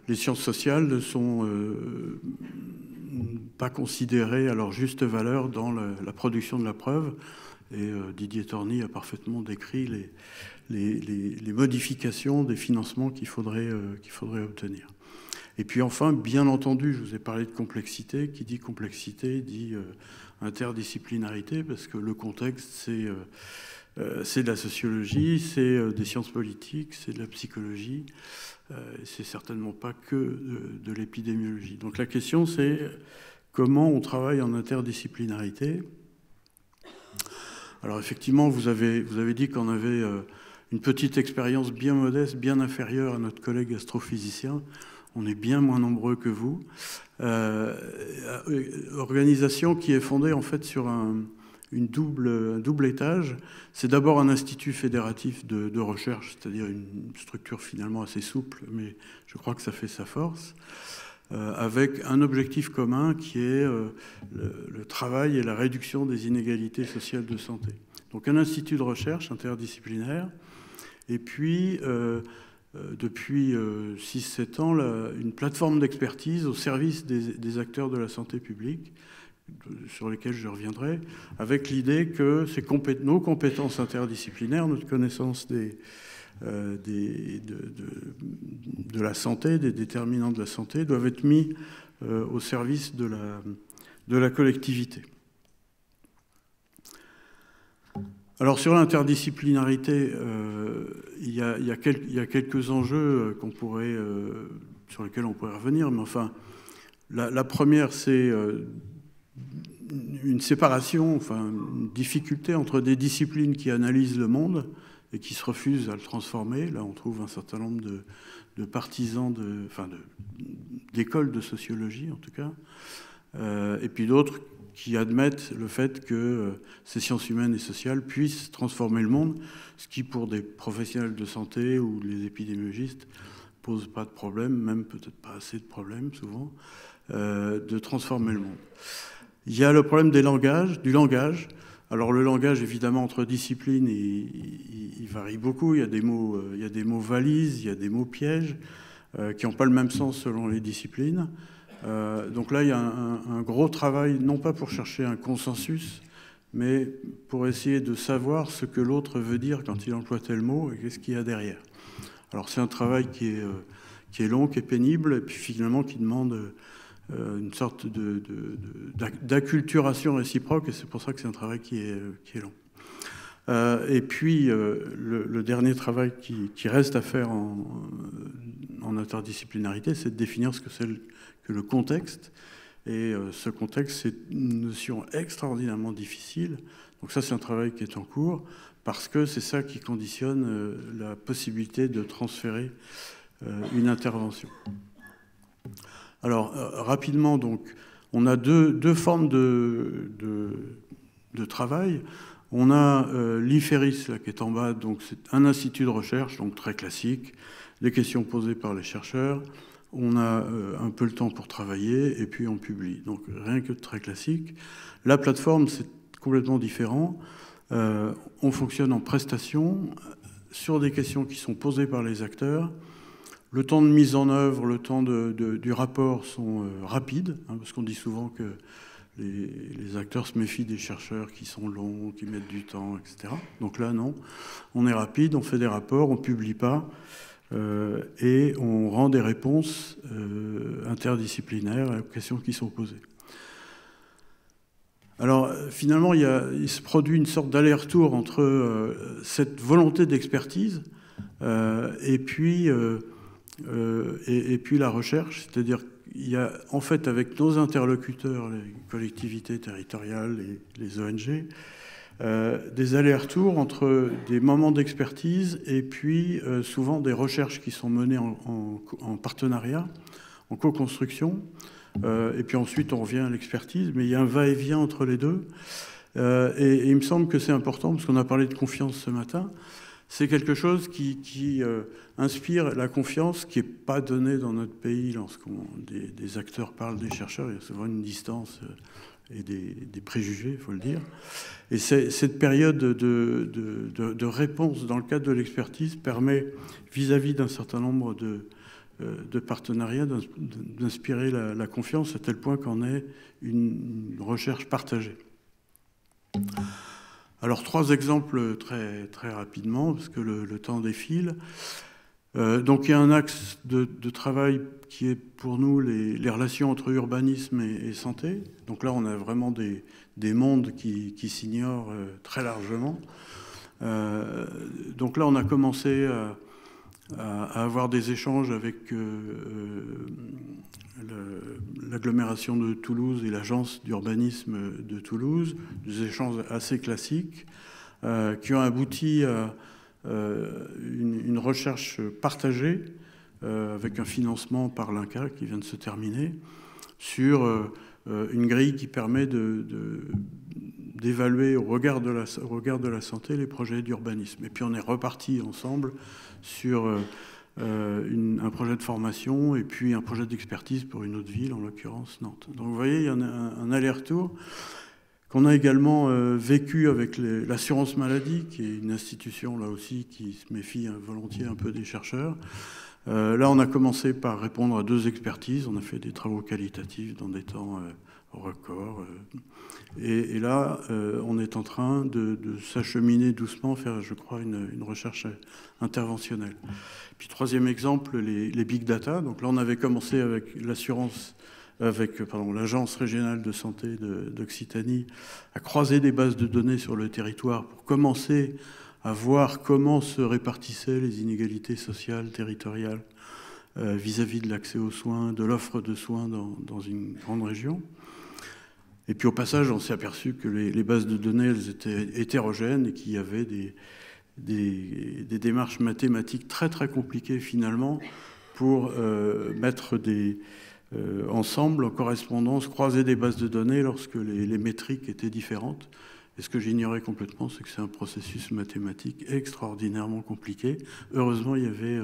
les sciences sociales ne sont pas considérées à leur juste valeur dans la production de la preuve. Et Didier Torny a parfaitement décrit les modifications des financements qu'il faudrait obtenir. Et puis enfin, bien entendu, je vous ai parlé de complexité. Qui dit complexité dit interdisciplinarité, parce que le contexte, c'est de la sociologie, c'est des sciences politiques, c'est de la psychologie, c'est certainement pas que de l'épidémiologie. Donc la question, c'est comment on travaille en interdisciplinarité. Alors effectivement, vous avez dit qu'on avait une petite expérience bien modeste, bien inférieure à notre collègue astrophysicien. On est bien moins nombreux que vous. Organisation qui est fondée en fait sur un double étage. C'est d'abord un institut fédératif de recherche, c'est-à-dire une structure finalement assez souple, mais je crois que ça fait sa force. Avec un objectif commun qui est le travail et la réduction des inégalités sociales de santé. Donc un institut de recherche interdisciplinaire, et puis depuis 6-7 ans, une plateforme d'expertise au service des acteurs de la santé publique, sur lesquels je reviendrai, avec l'idée que nos compétences interdisciplinaires, notre connaissance de la santé, des déterminants de la santé, doivent être mis au service de la collectivité. Alors sur l'interdisciplinarité, il y a quelques enjeux sur lesquels on pourrait revenir, mais enfin, la première, c'est une séparation, enfin une difficulté entre des disciplines qui analysent le monde et qui se refusent à le transformer. Là, on trouve un certain nombre de partisans d'écoles de sociologie, en tout cas, et puis d'autres qui admettent le fait que ces sciences humaines et sociales puissent transformer le monde, ce qui, pour des professionnels de santé ou les épidémiologistes, pose pas de problème, même peut-être pas assez de problèmes, souvent, de transformer le monde. Il y a le problème du langage. Alors le langage, évidemment, entre disciplines, il varie beaucoup. Il y a des mots valises, il y a des mots pièges qui n'ont pas le même sens selon les disciplines. Donc là, il y a un gros travail, non pas pour chercher un consensus, mais pour essayer de savoir ce que l'autre veut dire quand il emploie tel mot et qu'est-ce qu'il y a derrière. Alors c'est un travail qui est long, qui est pénible, et puis finalement qui demande une sorte d'acculturation réciproque, et c'est pour ça que c'est un travail qui est long. Et puis, le dernier travail qui reste à faire en interdisciplinarité, c'est de définir ce que c'est que le contexte. Et ce contexte, c'est une notion extraordinairement difficile. Donc ça, c'est un travail qui est en cours, parce que c'est ça qui conditionne la possibilité de transférer une intervention. Alors, rapidement, donc, on a deux formes de travail. On a l'IFERIS, là, qui est en bas, donc c'est un institut de recherche, donc très classique, les questions posées par les chercheurs. On a un peu le temps pour travailler, et puis on publie. Donc, rien que de très classique. La plateforme, c'est complètement différent. On fonctionne en prestation sur des questions qui sont posées par les acteurs. Le temps de mise en œuvre, le temps du rapport sont rapides, hein, parce qu'on dit souvent que les acteurs se méfient des chercheurs qui sont longs, qui mettent du temps, etc. Donc là, non. On est rapide, on fait des rapports, on ne publie pas, et on rend des réponses interdisciplinaires aux questions qui sont posées. Alors, finalement, il se produit une sorte d'aller-retour entre cette volonté d'expertise et puis la recherche, c'est-à-dire qu'il y a en fait avec nos interlocuteurs, les collectivités territoriales, les ONG, des allers-retours entre des moments d'expertise et puis souvent des recherches qui sont menées en partenariat, en co-construction, et puis ensuite on revient à l'expertise, mais il y a un va-et-vient entre les deux. Et il me semble que c'est important, parce qu'on a parlé de confiance ce matin, c'est quelque chose qui inspire la confiance qui n'est pas donnée dans notre pays lorsqu'on des acteurs parlent des chercheurs. Il y a souvent une distance et des préjugés, il faut le dire. Et cette période de réponse dans le cadre de l'expertise permet, vis-à-vis d'un certain nombre de partenariats, d'inspirer la confiance à tel point qu'en est une recherche partagée. Alors, 3 exemples très, très rapidement, parce que le temps défile. Donc, il y a un axe de travail qui est pour nous les relations entre urbanisme et santé. Donc là, on a vraiment des mondes qui s'ignorent très largement. Donc là, on a commencé à avoir des échanges avec l'agglomération de Toulouse et l'agence d'urbanisme de Toulouse, des échanges assez classiques qui ont abouti à une recherche partagée avec un financement par l'INCa qui vient de se terminer sur une grille qui permet d'évaluer au regard de la santé les projets d'urbanisme. Et puis on est reparti ensemble sur un projet de formation et puis un projet d'expertise pour une autre ville, en l'occurrence Nantes. Donc vous voyez, il y en a un aller-retour qu'on a également vécu avec l'assurance maladie, qui est une institution là aussi qui se méfie volontiers un peu des chercheurs. Là, on a commencé par répondre à 2 expertises. On a fait des travaux qualitatifs dans des temps records. Et là, on est en train de s'acheminer doucement, faire, je crois, une recherche interventionnelle. Puis 3e exemple, les big data. Donc là, on avait commencé avec l'Agence régionale de santé d'Occitanie à croiser des bases de données sur le territoire pour commencer à voir comment se répartissaient les inégalités sociales, territoriales, vis-à-vis de l'accès aux soins, de l'offre de soins dans une grande région. Et puis au passage, on s'est aperçu que les bases de données, elles étaient hétérogènes et qu'il y avait des démarches mathématiques très très compliquées finalement pour mettre ensemble, en correspondance, croiser des bases de données lorsque les métriques étaient différentes. Et ce que j'ignorais complètement, c'est que c'est un processus mathématique extraordinairement compliqué. Heureusement, il y avait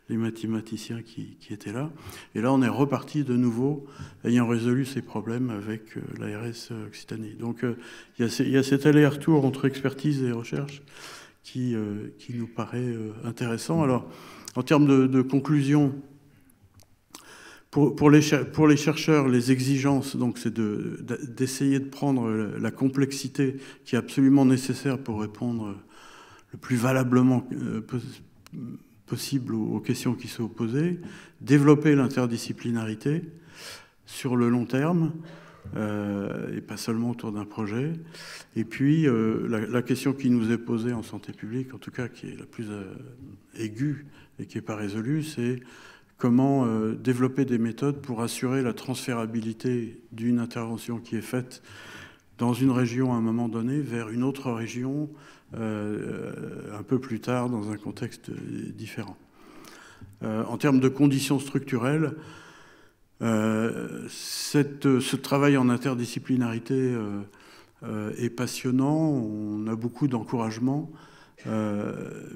les mathématiciens qui étaient là. Et là, on est reparti de nouveau, ayant résolu ces problèmes avec l'ARS Occitanie. Donc, il y a cet aller-retour entre expertise et recherche qui nous paraît intéressant. Alors, en termes de conclusion, pour les chercheurs, les exigences, donc, c'est d'essayer de prendre la complexité qui est absolument nécessaire pour répondre le plus valablement possible aux questions qui sont posées, développer l'interdisciplinarité sur le long terme, et pas seulement autour d'un projet. Et puis, la question qui nous est posée en santé publique, en tout cas qui est la plus aiguë et qui n'est pas résolue, c'est comment développer des méthodes pour assurer la transférabilité d'une intervention qui est faite dans une région à un moment donné vers une autre région un peu plus tard dans un contexte différent. En termes de conditions structurelles, ce travail en interdisciplinarité est passionnant, on a beaucoup d'encouragement.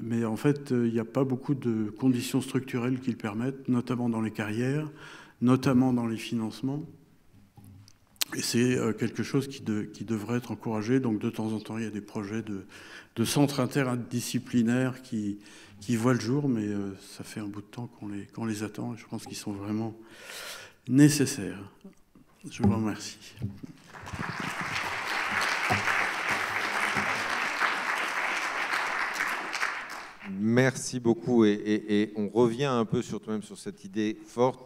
Mais en fait, il n'y a pas beaucoup de conditions structurelles qui le permettent, notamment dans les carrières, notamment dans les financements. Et c'est quelque chose qui devrait être encouragé. Donc de temps en temps, il y a des projets de centres interdisciplinaires qui voient le jour, mais ça fait un bout de temps qu'on les attend et je pense qu'ils sont vraiment nécessaires. Je vous remercie. Merci beaucoup. Et on revient un peu sur cette idée forte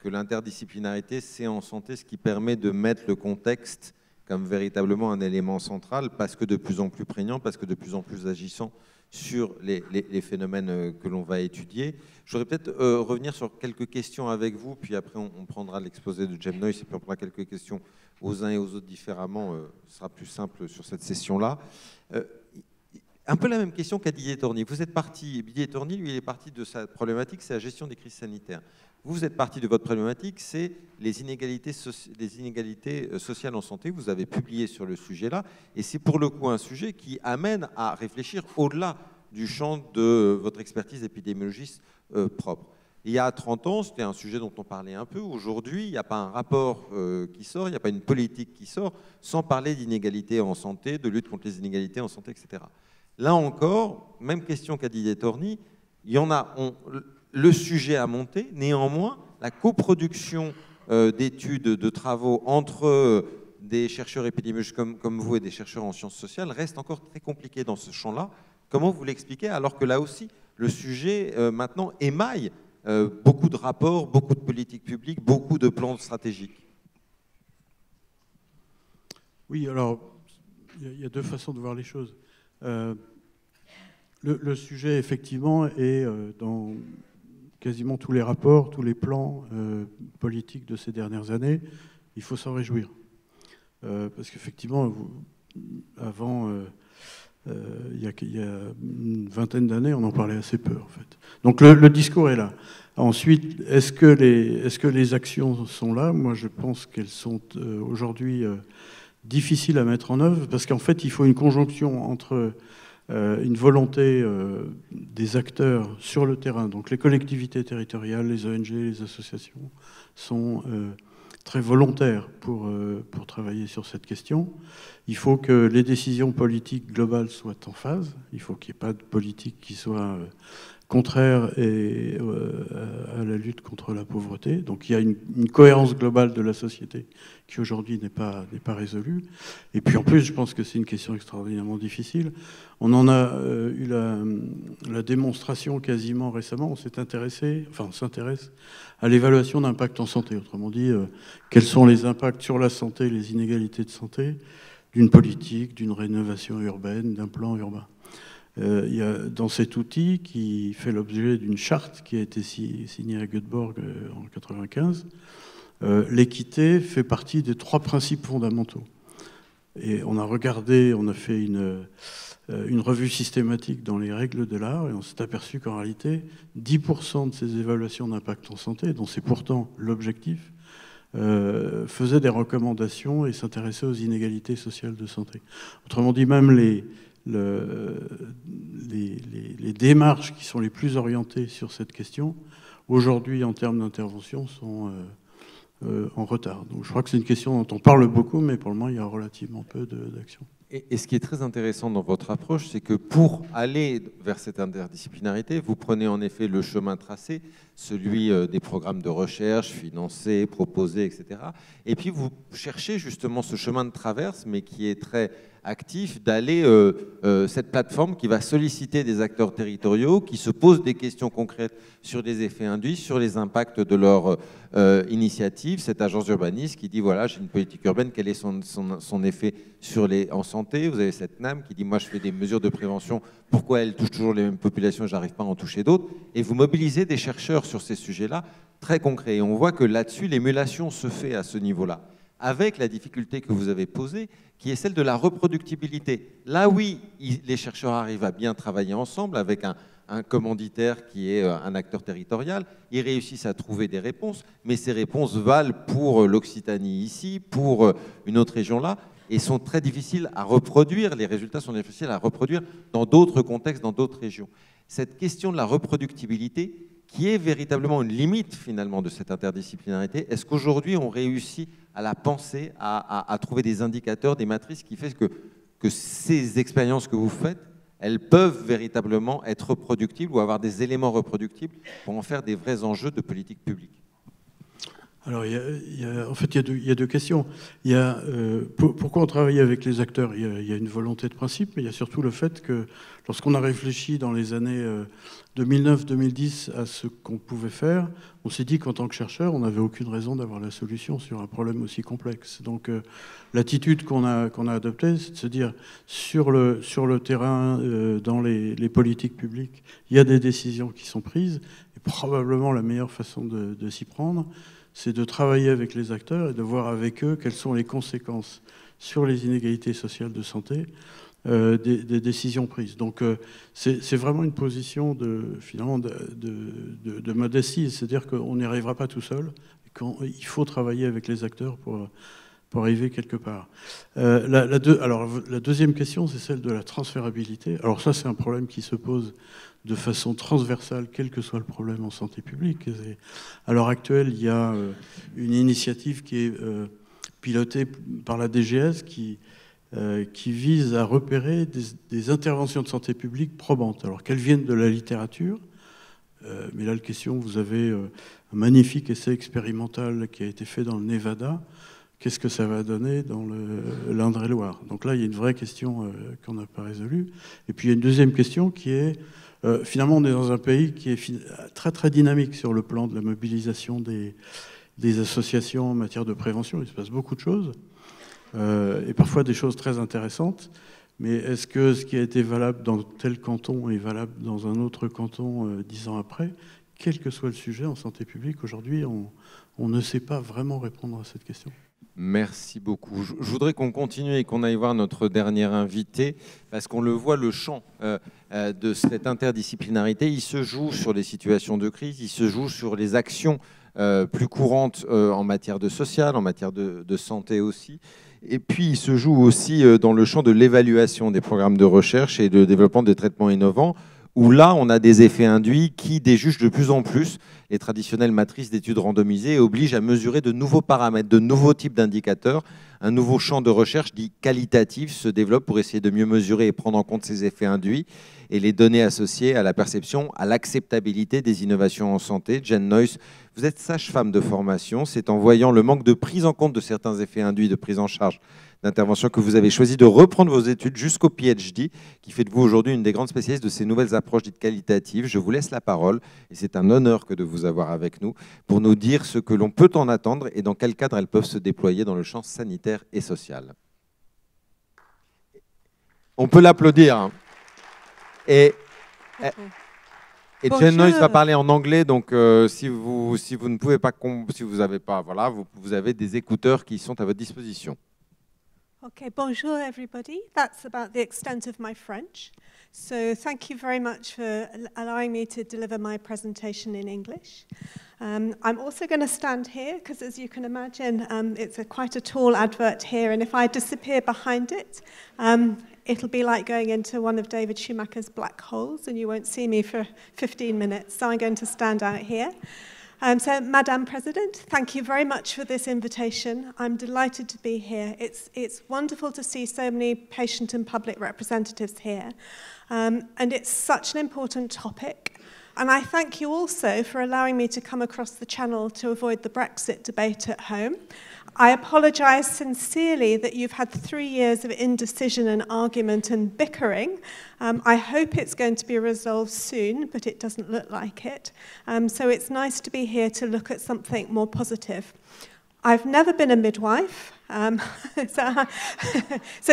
que l'interdisciplinarité, c'est en santé ce qui permet de mettre le contexte comme véritablement un élément central, parce que de plus en plus prégnant, parce que de plus en plus agissant sur les phénomènes que l'on va étudier. Je voudrais peut-être revenir sur quelques questions avec vous, puis après on prendra l'exposé de Jem Noyce et puis on prendra quelques questions aux uns et aux autres différemment. Ce sera plus simple sur cette session-là. Un peu la même question qu'à Didier Torny. Vous êtes parti, Didier Torny, lui, il est parti de sa problématique, c'est la gestion des crises sanitaires. Vous êtes parti de votre problématique, c'est les inégalités sociales en santé. Vous avez publié sur le sujet-là, et c'est pour le coup un sujet qui amène à réfléchir au-delà du champ de votre expertise épidémiologiste propre. Il y a 30 ans, c'était un sujet dont on parlait un peu. Aujourd'hui, il n'y a pas un rapport qui sort, il n'y a pas une politique qui sort, sans parler d'inégalités en santé, de lutte contre les inégalités en santé, etc. Là encore, même question qu'à Didier Torny, il y en a, le sujet a monté, néanmoins, la coproduction d'études, de travaux entre des chercheurs épidémiologistes comme vous et des chercheurs en sciences sociales reste encore très compliquée dans ce champ-là. Comment vous l'expliquez, alors que là aussi, le sujet maintenant émaille beaucoup de rapports, beaucoup de politiques publiques, beaucoup de plans stratégiques? Oui, alors, il y a deux façons de voir les choses. Le sujet, effectivement, est dans quasiment tous les rapports, tous les plans politiques de ces dernières années. Il faut s'en réjouir. Parce qu'effectivement, avant, il y a une vingtaine d'années, on en parlait assez peu, en fait. Donc le discours est là. Ensuite, est-ce que les actions sont là? Moi, je pense qu'elles sont aujourd'hui difficiles à mettre en œuvre, parce qu'en fait, il faut une conjonction entre une volonté des acteurs sur le terrain. Donc les collectivités territoriales, les ONG, les associations sont très volontaires pour travailler sur cette question. Il faut que les décisions politiques globales soient en phase. Il faut qu'il n'y ait pas de politique qui soit contraire à la lutte contre la pauvreté. Donc il y a une cohérence globale de la société qui aujourd'hui n'est pas résolue. Et puis en plus, je pense que c'est une question extraordinairement difficile. On en a eu la démonstration quasiment récemment. On s'intéresse à l'évaluation d'impact en santé. Autrement dit, quels sont les impacts sur la santé, les inégalités de santé d'une politique, d'une rénovation urbaine, d'un plan urbain. Il y a dans cet outil qui fait l'objet d'une charte qui a été signée à Göteborg en 1995, l'équité fait partie des 3 principes fondamentaux. Et on a fait une revue systématique dans les règles de l'art et on s'est aperçu qu'en réalité, 10% de ces évaluations d'impact en santé, dont c'est pourtant l'objectif, faisaient des recommandations et s'intéressaient aux inégalités sociales de santé. Autrement dit, même les démarches qui sont les plus orientées sur cette question, aujourd'hui, en termes d'intervention, sont en retard. Donc je crois que c'est une question dont on parle beaucoup, mais pour le moment, il y a relativement peu d'action. Et ce qui est très intéressant dans votre approche, c'est que pour aller vers cette interdisciplinarité, vous prenez en effet le chemin tracé, celui des programmes de recherche financés, proposés, etc. Et puis vous cherchez justement ce chemin de traverse, mais qui est très actif, d'aller cette plateforme qui va solliciter des acteurs territoriaux, qui se posent des questions concrètes sur les effets induits, sur les impacts de leur initiative. Cette agence d'urbanisme qui dit, voilà, j'ai une politique urbaine, quel est son effet en santé? Vous avez cette NAM qui dit, moi je fais des mesures de prévention, pourquoi elle touche toujours les mêmes populations et j'arrive pas à en toucher d'autres? Et vous mobilisez des chercheurs sur ces sujets-là, très concrets. Et on voit que là-dessus, l'émulation se fait à ce niveau-là, avec la difficulté que vous avez posée, qui est celle de la reproductibilité. Là, oui, les chercheurs arrivent à bien travailler ensemble avec un commanditaire qui est un acteur territorial. Ils réussissent à trouver des réponses, mais ces réponses valent pour l'Occitanie ici, pour une autre région là, et sont très difficiles à reproduire. Les résultats sont difficiles à reproduire dans d'autres contextes, dans d'autres régions. Cette question de la reproductibilité, qui est véritablement une limite finalement de cette interdisciplinarité, est-ce qu'aujourd'hui on réussit à la penser, à trouver des indicateurs, des matrices qui fait que ces expériences que vous faites, elles peuvent véritablement être reproductibles ou avoir des éléments reproductibles pour en faire des vrais enjeux de politique publique? Alors, en fait, il y a deux questions. Pourquoi on travaille avec les acteurs? Il y a une volonté de principe, mais il y a surtout le fait que lorsqu'on a réfléchi dans les années 2009-2010 à ce qu'on pouvait faire, on s'est dit qu'en tant que chercheur, on n'avait aucune raison d'avoir la solution sur un problème aussi complexe. Donc, l'attitude qu'on a adoptée, c'est de se dire, sur le terrain, dans les politiques publiques, il y a des décisions qui sont prises, et probablement la meilleure façon de s'y prendre, c'est de travailler avec les acteurs et de voir avec eux quelles sont les conséquences sur les inégalités sociales de santé des décisions prises. Donc c'est vraiment une position finalement de modestie, c'est-à-dire qu'on n'y arrivera pas tout seul, il faut travailler avec les acteurs pour arriver quelque part. Alors la deuxième question, c'est celle de la transférabilité. Alors ça, c'est un problème qui se pose de façon transversale, quel que soit le problème en santé publique. À l'heure actuelle, il y a une initiative qui est pilotée par la DGS qui vise à repérer des interventions de santé publique probantes. Alors qu'elles viennent de la littérature, mais là, la question, vous avez un magnifique essai expérimental qui a été fait dans le Nevada. Qu'est-ce que ça va donner dans l'Indre-et-Loire? Donc là, il y a une vraie question qu'on n'a pas résolue. Et puis il y a une deuxième question qui est, finalement, on est dans un pays qui est très très dynamique sur le plan de la mobilisation des associations en matière de prévention. Il se passe beaucoup de choses, et parfois des choses très intéressantes. Mais est-ce que ce qui a été valable dans tel canton est valable dans un autre canton 10 ans après? Quel que soit le sujet en santé publique, aujourd'hui, on ne sait pas vraiment répondre à cette question. Merci beaucoup. Je voudrais qu'on continue et qu'on aille voir notre dernier invité, parce qu'on le voit, le champ de cette interdisciplinarité, il se joue sur les situations de crise, il se joue sur les actions plus courantes en matière de social, en matière de santé aussi. Et puis, il se joue aussi dans le champ de l'évaluation des programmes de recherche et de développement de traitements innovants, où là, on a des effets induits qui déjugent de plus en plus les traditionnelles matrices d'études randomisées et obligent à mesurer de nouveaux paramètres, de nouveaux types d'indicateurs. Un nouveau champ de recherche dit qualitatif se développe pour essayer de mieux mesurer et prendre en compte ces effets induits et les données associées à la perception, à l'acceptabilité des innovations en santé. Jen Noyce, vous êtes sage-femme de formation. C'est en voyant le manque de prise en compte de certains effets induits de prise en charge d'intervention que vous avez choisi de reprendre vos études jusqu'au PhD, qui fait de vous aujourd'hui une des grandes spécialistes de ces nouvelles approches dites qualitatives. Je vous laisse la parole, et c'est un honneur que de vous avoir avec nous, pour nous dire ce que l'on peut en attendre et dans quel cadre elles peuvent se déployer dans le champ sanitaire et social. On peut l'applaudir. Et Jen Noyce va parler en anglais, donc si vous ne pouvez pas, si vous n'avez pas, voilà, vous avez des écouteurs qui sont à votre disposition. Okay, bonjour everybody. That's about the extent of my French. So thank you very much for allowing me to deliver my presentation in English. I'm also going to stand here because, as you can imagine, it's quite a tall advert here, and if I disappear behind it, it'll be like going into one of David Schumacher's black holes, and you won't see me for 15 minutes, so I'm going to stand out here. So, Madam President, thank you very much for this invitation. I'm delighted to be here. It's wonderful to see so many patient and public representatives here. And it's such an important topic. And I thank you also for allowing me to come across the channel to avoid the Brexit debate at home. I apologise sincerely that you've had 3 years of indecision and argument and bickering. I hope it's going to be resolved soon, but it doesn't look like it. So it's nice to be here to look at something more positive. I've never been a midwife, so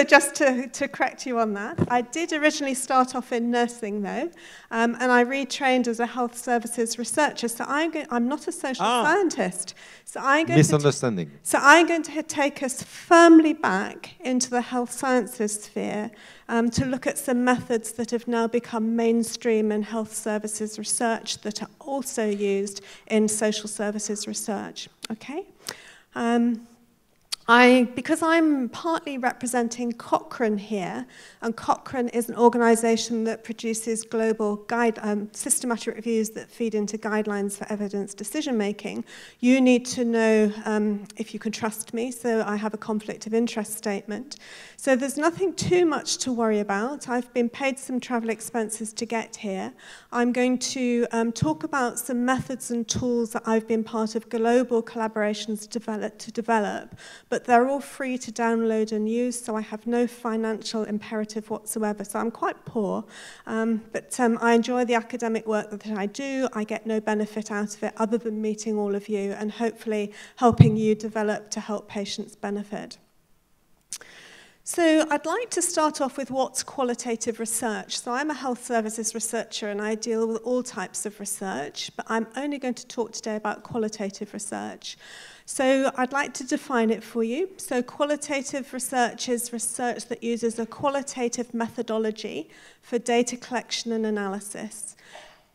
just to correct you on that. I did originally start off in nursing, though, and I retrained as a health services researcher, so I'm not a social scientist. So I'm going Misunderstanding. I'm going to take us firmly back into the health sciences sphere to look at some methods that have now become mainstream in health services research that are also used in social services research. Okay? Because I'm partly representing Cochrane here, and Cochrane is an organisation that produces global systematic reviews that feed into guidelines for evidence decision-making, you need to know if you can trust me, so I have a conflict of interest statement. So there's nothing too much to worry about. I've been paid some travel expenses to get here. I'm going to talk about some methods and tools that I've been part of global collaborations to develop, but they're all free to download and use, so I have no financial imperative whatsoever. So I'm quite poor, but I enjoy the academic work that I do. I get no benefit out of it other than meeting all of you and hopefully helping you develop to help patients benefit. So I'd like to start off with what's qualitative research. So I'm a health services researcher and I deal with all types of research, but I'm only going to talk today about qualitative research. So I'd like to define it for you. So qualitative research is research that uses a qualitative methodology for data collection and analysis.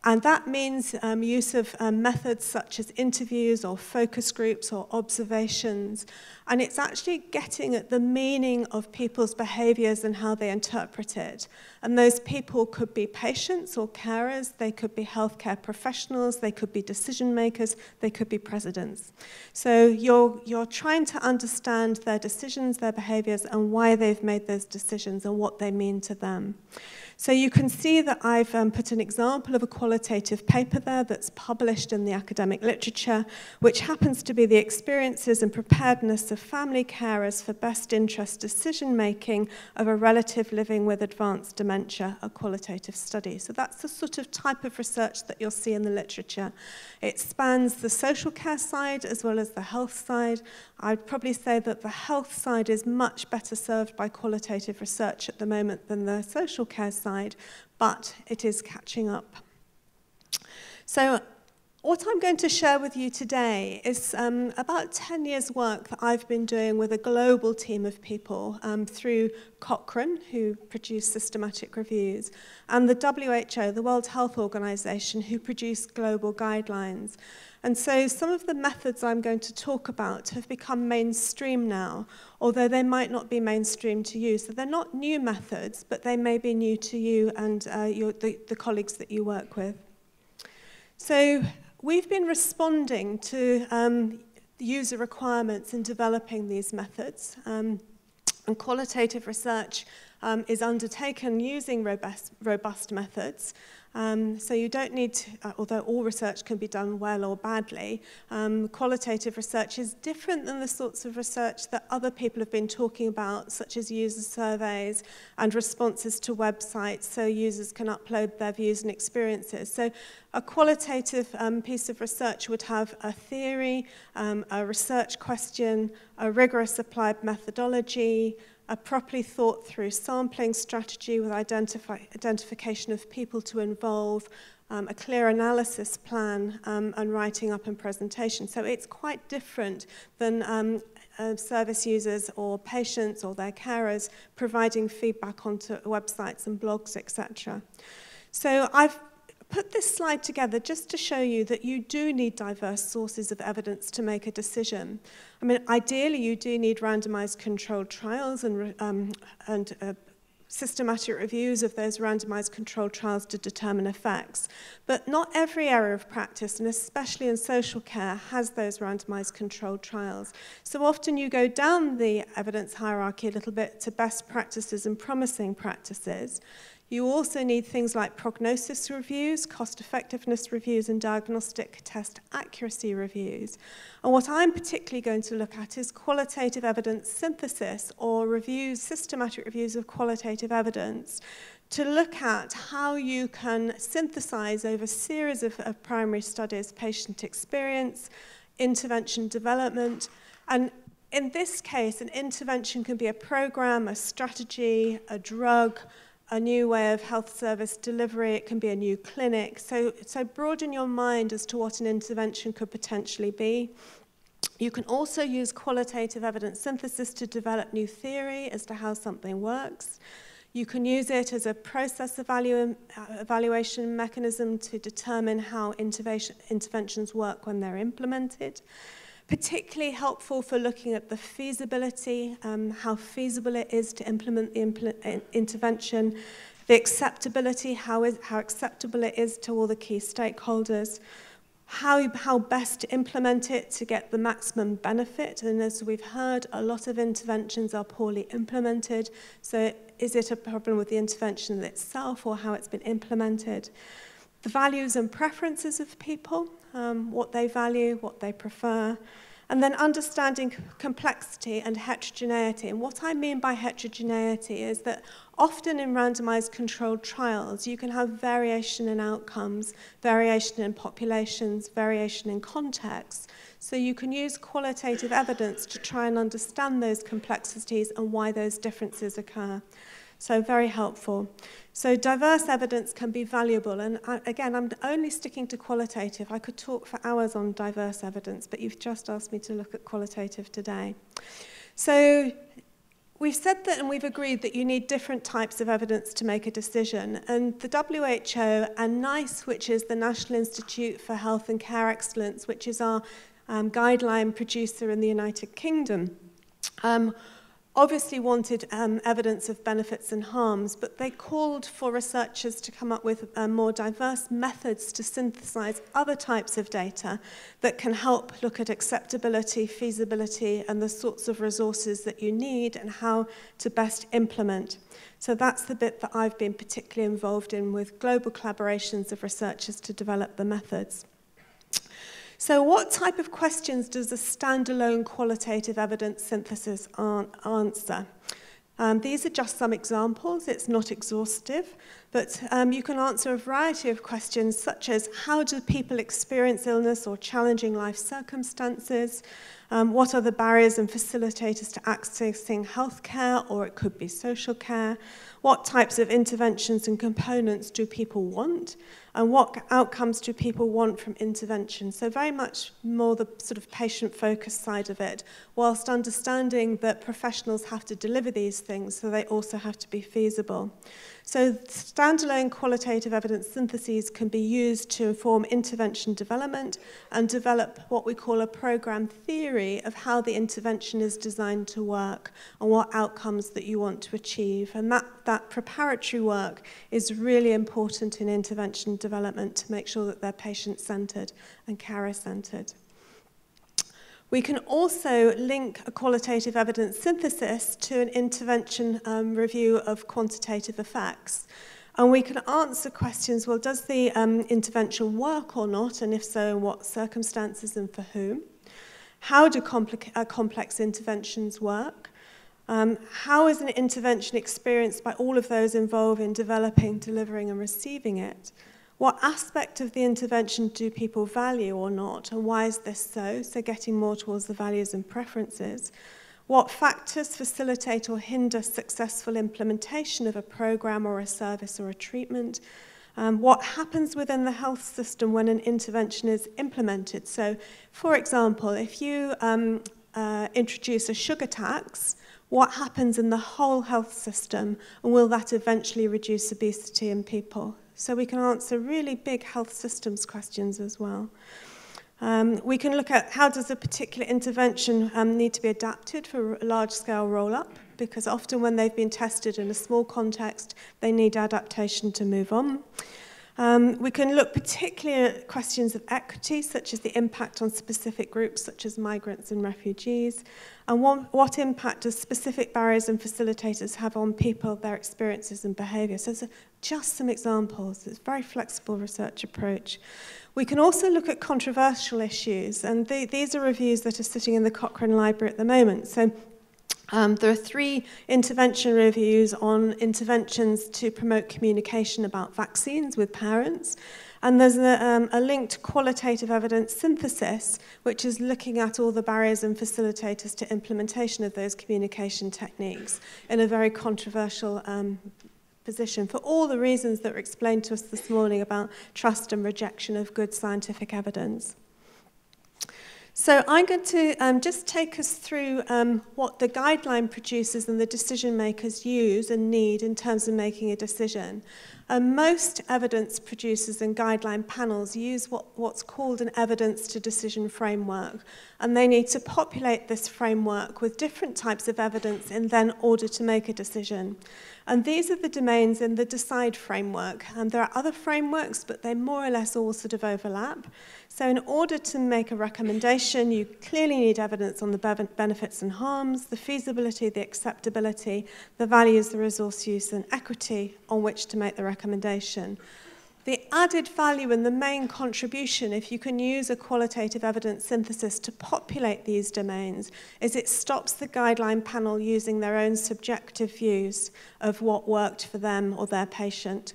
And that means use of methods such as interviews or focus groups or observations. And it's actually getting at the meaning of people's behaviors and how they interpret it. And those people could be patients or carers, they could be healthcare professionals, they could be decision makers, they could be presidents. So you're trying to understand their decisions, their behaviors, and why they've made those decisions and what they mean to them. So you can see that I've put an example of a qualitative paper there that's published in the academic literature, which happens to be the experiences and preparedness of family carers for best interest decision-making of a relative living with advanced dementia, a qualitative study. So that's the sort of type of research that you'll see in the literature. It spans the social care side as well as the health side. I'd probably say that the health side is much better served by qualitative research at the moment than the social care side, but it is catching up. So what I'm going to share with you today is about 10 years' work that I've been doing with a global team of people through Cochrane, who produce systematic reviews, and the WHO, the World Health Organization, who produce global guidelines. And so some of the methods I'm going to talk about have become mainstream now, although they might not be mainstream to you. So they're not new methods, but they may be new to you and the colleagues that you work with. So we've been responding to user requirements in developing these methods. And qualitative research is undertaken using robust methods. So you don't need to, although all research can be done well or badly, qualitative research is different than the sorts of research that other people have been talking about, such as user surveys and responses to websites, so users can upload their views and experiences. So a qualitative piece of research would have a theory, a research question, a rigorous applied methodology, a properly thought through sampling strategy with identification of people to involve, a clear analysis plan, and writing up and presentation. So it's quite different than service users or patients or their carers providing feedback onto websites and blogs, etc. So I've put this slide together just to show you that you do need diverse sources of evidence to make a decision. I mean, ideally, you do need randomized controlled trials and systematic reviews of those randomized controlled trials to determine effects. But not every area of practice, and especially in social care, has those randomized controlled trials. So often you go down the evidence hierarchy a little bit to best practices and promising practices. You also need things like prognosis reviews, cost-effectiveness reviews, and diagnostic test accuracy reviews. And what I'm particularly going to look at is qualitative evidence synthesis, or reviews, systematic reviews of qualitative evidence, to look at how you can synthesize over a series of primary studies patient experience, intervention development, and in this case, an intervention can be a program, a strategy, a drug, a new way of health service delivery, it can be a new clinic. So broaden your mind as to what an intervention could potentially be. You can also use qualitative evidence synthesis to develop new theory as to how something works. You can use it as a process evaluation mechanism to determine how interventions work when they're implemented. Particularly helpful for looking at the feasibility, how feasible it is to implement the intervention, the acceptability, how acceptable it is to all the key stakeholders, how best to implement it to get the maximum benefit. And as we've heard, a lot of interventions are poorly implemented. So is it a problem with the intervention itself or how it's been implemented? The values and preferences of people, what they value, what they prefer. And then understanding complexity and heterogeneity. And what I mean by heterogeneity is that often in randomized controlled trials, you can have variation in outcomes, variation in populations, variation in contexts. So you can use qualitative evidence to try and understand those complexities and why those differences occur. So very helpful. So diverse evidence can be valuable. And again, I'm only sticking to qualitative. I could talk for hours on diverse evidence, but you've just asked me to look at qualitative today. So we've said that and we've agreed that you need different types of evidence to make a decision. And the WHO and NICE, which is the National Institute for Health and Care Excellence, which is our guideline producer in the United Kingdom, obviously wanted evidence of benefits and harms, but they called for researchers to come up with more diverse methods to synthesize other types of data that can help look at acceptability, feasibility, and the sorts of resources that you need and how to best implement. So that's the bit that I've been particularly involved in with global collaborations of researchers to develop the methods. So what type of questions does a standalone qualitative evidence synthesis answer? These are just some examples. It's not exhaustive, but you can answer a variety of questions such as how do people experience illness or challenging life circumstances? What are the barriers and facilitators to accessing healthcare, or it could be social care? What types of interventions and components do people want? And what outcomes do people want from intervention? So very much more the sort of patient-focused side of it, whilst understanding that professionals have to deliver these things, so they also have to be feasible. So standalone qualitative evidence syntheses can be used to inform intervention development and develop what we call a program theory of how the intervention is designed to work and what outcomes that you want to achieve. And that preparatory work is really important in intervention development to make sure that they're patient-centred and carer-centred. We can also link a qualitative evidence synthesis to an intervention review of quantitative effects. And we can answer questions, well, does the intervention work or not? And if so, in what circumstances and for whom? How do complex interventions work? How is an intervention experienced by all of those involved in developing, delivering, and receiving it? What aspect of the intervention do people value or not, and why is this so? So getting more towards the values and preferences. What factors facilitate or hinder successful implementation of a program or a service or a treatment? What happens within the health system when an intervention is implemented? So, for example, if you introduce a sugar tax, what happens in the whole health system, and will that eventually reduce obesity in people? So we can answer really big health systems questions as well. We can look at how does a particular intervention need to be adapted for a large-scale roll-up, because often when they've been tested in a small context, they need adaptation to move on. We can look particularly at questions of equity, such as the impact on specific groups, such as migrants and refugees, and what impact does specific barriers and facilitators have on people, their experiences and behaviour. So those are just some examples. It's a very flexible research approach. We can also look at controversial issues, and these are reviews that are sitting in the Cochrane Library at the moment. So there are 3 intervention reviews on interventions to promote communication about vaccines with parents. And there's a linked qualitative evidence synthesis, which is looking at all the barriers and facilitators to implementation of those communication techniques in a very controversial position for all the reasons that were explained to us this morning about trust and rejection of good scientific evidence. So I'm going to just take us through what the guideline producers and the decision makers use and need in terms of making a decision. Most evidence producers and guideline panels use what's called an evidence to decision framework, and they need to populate this framework with different types of evidence in then order to make a decision. And these are the domains in the DECIDE framework. And there are other frameworks, but they more or less all sort of overlap. So in order to make a recommendation, you clearly need evidence on the benefits and harms, the feasibility, the acceptability, the values, the resource use, and equity on which to make the recommendation. The added value and the main contribution, if you can use a qualitative evidence synthesis to populate these domains, is it stops the guideline panel using their own subjective views of what worked for them or their patient,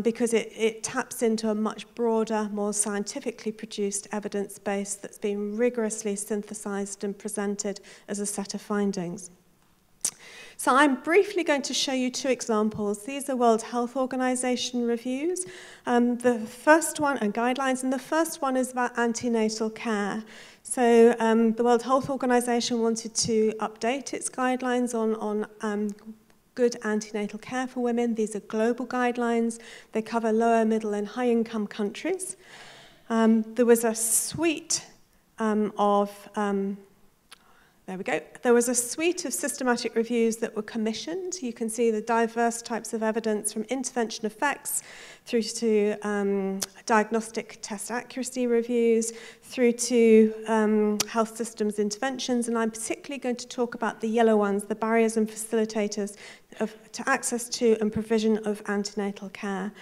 because it taps into a much broader, more scientifically produced evidence base that's been rigorously synthesized and presented as a set of findings. So I'm briefly going to show you two examples. These are World Health Organization reviews. The first one, and guidelines, and the first one is about antenatal care. So the World Health Organization wanted to update its guidelines on good antenatal care for women. These are global guidelines. They cover lower, middle, and high-income countries. There was a suite There was a suite of systematic reviews that were commissioned. You can see the diverse types of evidence from intervention effects through to diagnostic test accuracy reviews, through to health systems interventions, and I'm particularly going to talk about the yellow ones, the barriers and facilitators to access to and provision of antenatal care.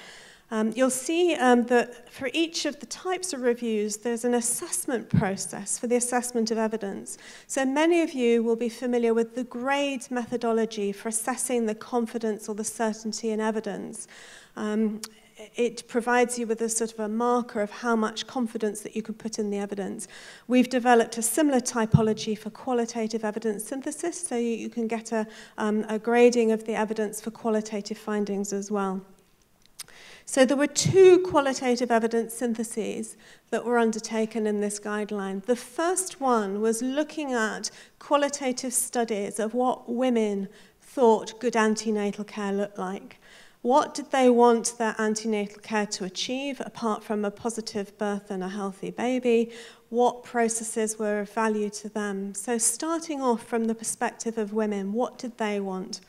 You'll see that for each of the types of reviews, there's an assessment process for the assessment of evidence. So many of you will be familiar with the GRADE methodology for assessing the confidence or the certainty in evidence. It provides you with a sort of a marker of how much confidence that you can put in the evidence. We've developed a similar typology for qualitative evidence synthesis, so you can get a grading of the evidence for qualitative findings as well. So there were two qualitative evidence syntheses that were undertaken in this guideline. The first one was looking at qualitative studies of what women thought good antenatal care looked like. What did they want their antenatal care to achieve, apart from a positive birth and a healthy baby? What processes were of value to them? So starting off from the perspective of women, what did they want?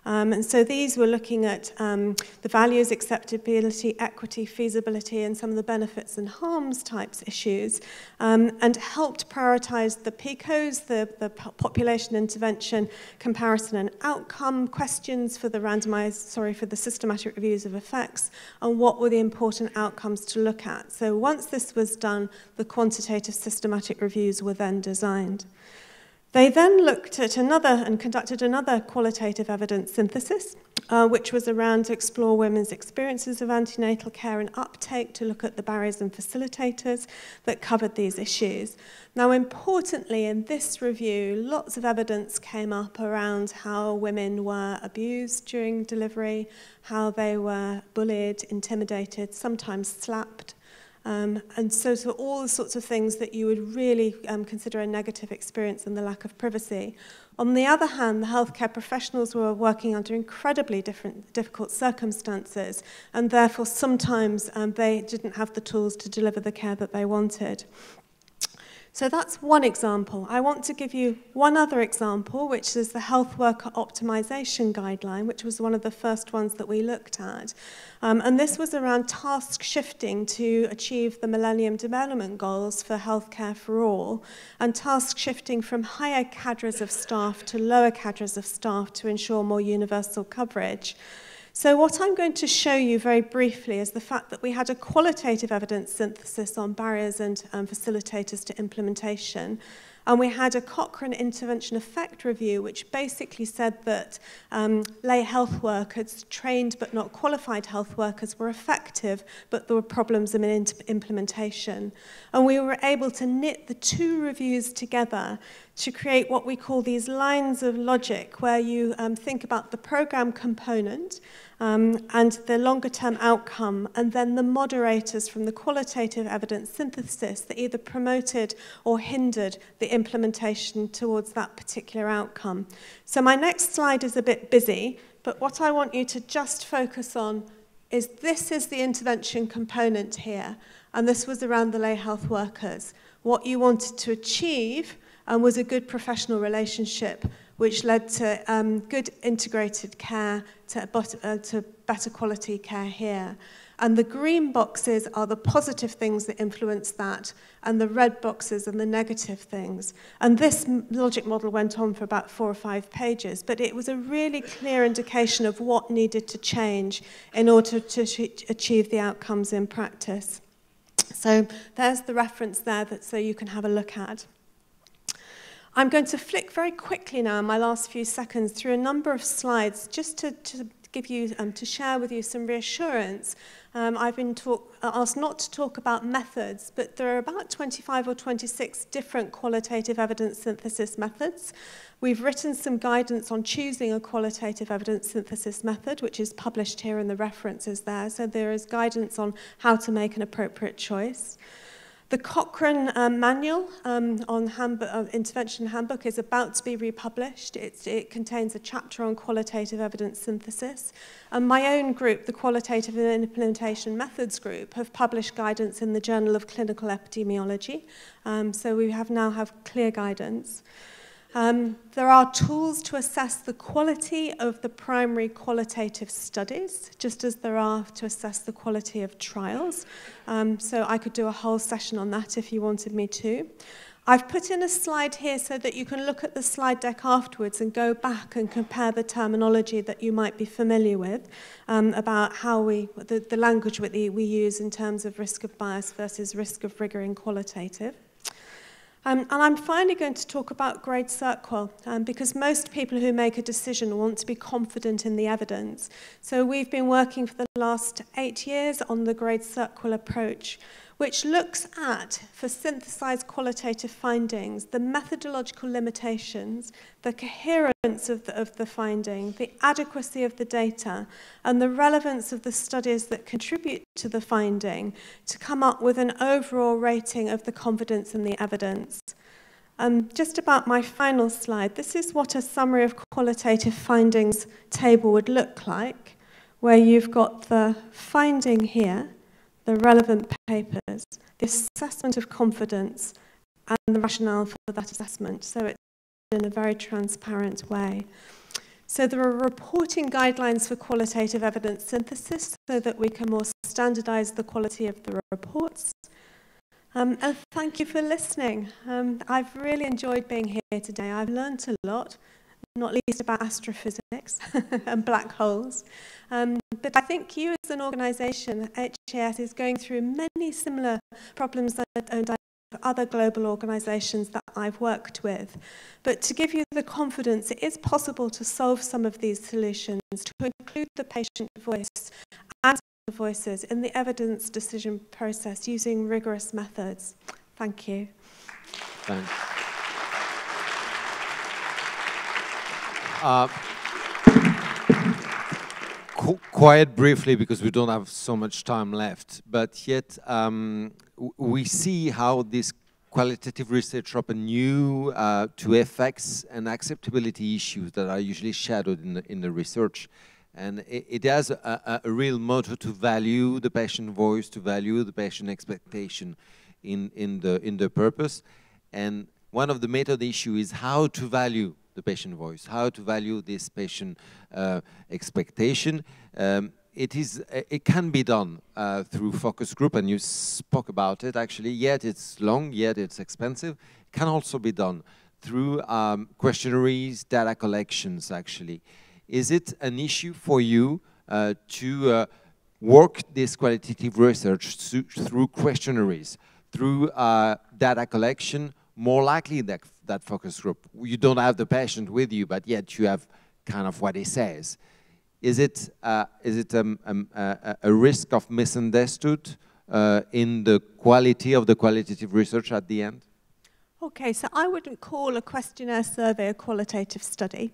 And so these were looking at the values, acceptability, equity, feasibility, and some of the benefits and harms types issues, and helped prioritize the PICOs, the population intervention, comparison and outcome questions for the systematic reviews of effects, and what were the important outcomes to look at. So once this was done, the quantitative systematic reviews were then designed. They then looked at and conducted another qualitative evidence synthesis, which was around to explore women's experiences of antenatal care and uptake, to look at the barriers and facilitators that covered these issues. Now, importantly, in this review, lots of evidence came up around how women were abused during delivery, how they were bullied, intimidated, sometimes slapped. And so all the sorts of things that you would really consider a negative experience and the lack of privacy. On the other hand, the healthcare professionals were working under incredibly difficult circumstances, and therefore sometimes they didn't have the tools to deliver the care that they wanted. So that's one example. I want to give you one other example, which is the Health Worker Optimization Guideline, which was one of the first ones that we looked at. And this was around task shifting to achieve the Millennium Development Goals for healthcare for all, and task shifting from higher cadres of staff to lower cadres of staff to ensure more universal coverage. So what I'm going to show you very briefly is the fact that we had a qualitative evidence synthesis on barriers and facilitators to implementation. And we had a Cochrane intervention effect review, which basically said that lay health workers, trained but not qualified health workers, were effective, but there were problems in implementation. And we were able to knit the two reviews together to create what we call these lines of logic, where you think about the program component and the longer-term outcome, and then the moderators from the qualitative evidence synthesis that either promoted or hindered the implementation towards that particular outcome. So my next slide is a bit busy, but what I want you to just focus on is this is the intervention component here, and this was around the lay health workers. What you wanted to achieve was a good professional relationship, which led to good integrated care, to better quality care here. And the green boxes are the positive things that influence that, and the red boxes are the negative things. And this logic model went on for about 4 or 5 pages, but it was a really clear indication of what needed to change in order to achieve the outcomes in practice. So there's the reference there so you can have a look at. I'm going to flick very quickly now in my last few seconds through a number of slides just to give you, to share with you some reassurance. I've been asked not to talk about methods, but there are about 25 or 26 different qualitative evidence synthesis methods. We've written some guidance on choosing a qualitative evidence synthesis method, which is published here in the references there. So there is guidance on how to make an appropriate choice. The Cochrane manual on intervention handbook is about to be republished. It contains a chapter on qualitative evidence synthesis. And my own group, the Qualitative and Implementation Methods Group, have published guidance in the Journal of Clinical Epidemiology. So we now have clear guidance. There are tools to assess the quality of the primary qualitative studies, just as there are to assess the quality of trials. So I could do a whole session on that if you wanted me to. I've put in a slide here so that you can look at the slide deck afterwards and go back and compare the terminology that you might be familiar with about how the language we use in terms of risk of bias versus risk of rigor in qualitative. And I'm finally going to talk about grade CERQUAL, because most people who make a decision want to be confident in the evidence. So we've been working for the last 8 years on the grade CERQUAL approach, which looks at, for synthesized qualitative findings, the methodological limitations, the coherence of the finding, the adequacy of the data, and the relevance of the studies that contribute to the finding to come up with an overall rating of the confidence in the evidence. Just about my final slide, this is what a summary of qualitative findings table would look like, where you've got the finding here, the relevant papers, the assessment of confidence, and the rationale for that assessment. So it's in a very transparent way. So there are reporting guidelines for qualitative evidence synthesis so that we can more standardize the quality of the reports. And thank you for listening. I've really enjoyed being here today. I've learned a lot, not least about astrophysics and black holes. But I think you as an organisation, HAS, is going through many similar problems and other global organisations that I've worked with. But to give you the confidence, it is possible to solve some of these solutions, to include the patient voice and the voices in the evidence decision process using rigorous methods. Thank you. Thanks. Quite briefly, because we don't have so much time left, but yet we see how this qualitative research open new to effects and acceptability issues that are usually shadowed in the research. And it has a real motto to value the patient voice, to value the patient expectation in the purpose. And one of the method issue is how to value the patient voice, how to value this patient expectation. It can be done through focus group, and you spoke about it actually, yet it's long, yet it's expensive. It can also be done through questionnaires, data collections actually. Is it an issue for you to work this qualitative research through questionnaires, through data collection, more likely that focus group? You don't have the patient with you, but yet you have kind of what he says. Is it a risk of misunderstood in the quality of the qualitative research at the end? Okay, so I wouldn't call a questionnaire survey a qualitative study.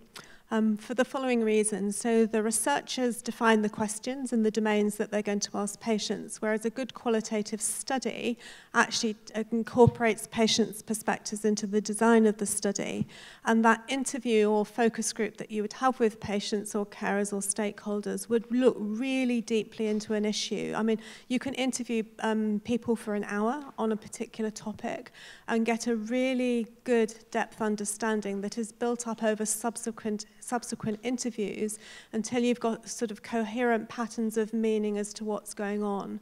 For the following reasons. So the researchers define the questions and the domains that they're going to ask patients, whereas a good qualitative study actually incorporates patients' perspectives into the design of the study. And that interview or focus group that you would have with patients or carers or stakeholders would look really deeply into an issue. I mean, you can interview people for an hour on a particular topic and get a really good depth understanding that is built up over subsequent subsequent interviews until you've got sort of coherent patterns of meaning as to what's going on.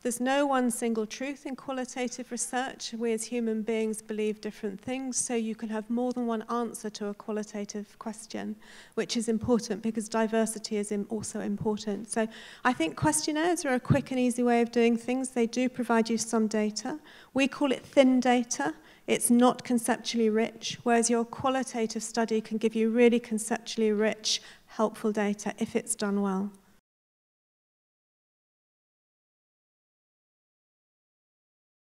There's no one single truth in qualitative research. We as human beings believe different things, so you can have more than one answer to a qualitative question, which is important because diversity is also important. So I think questionnaires are a quick and easy way of doing things. They do provide you some data. We call it thin data. It's not conceptually rich, whereas your qualitative study can give you really conceptually rich, helpful data if it's done well.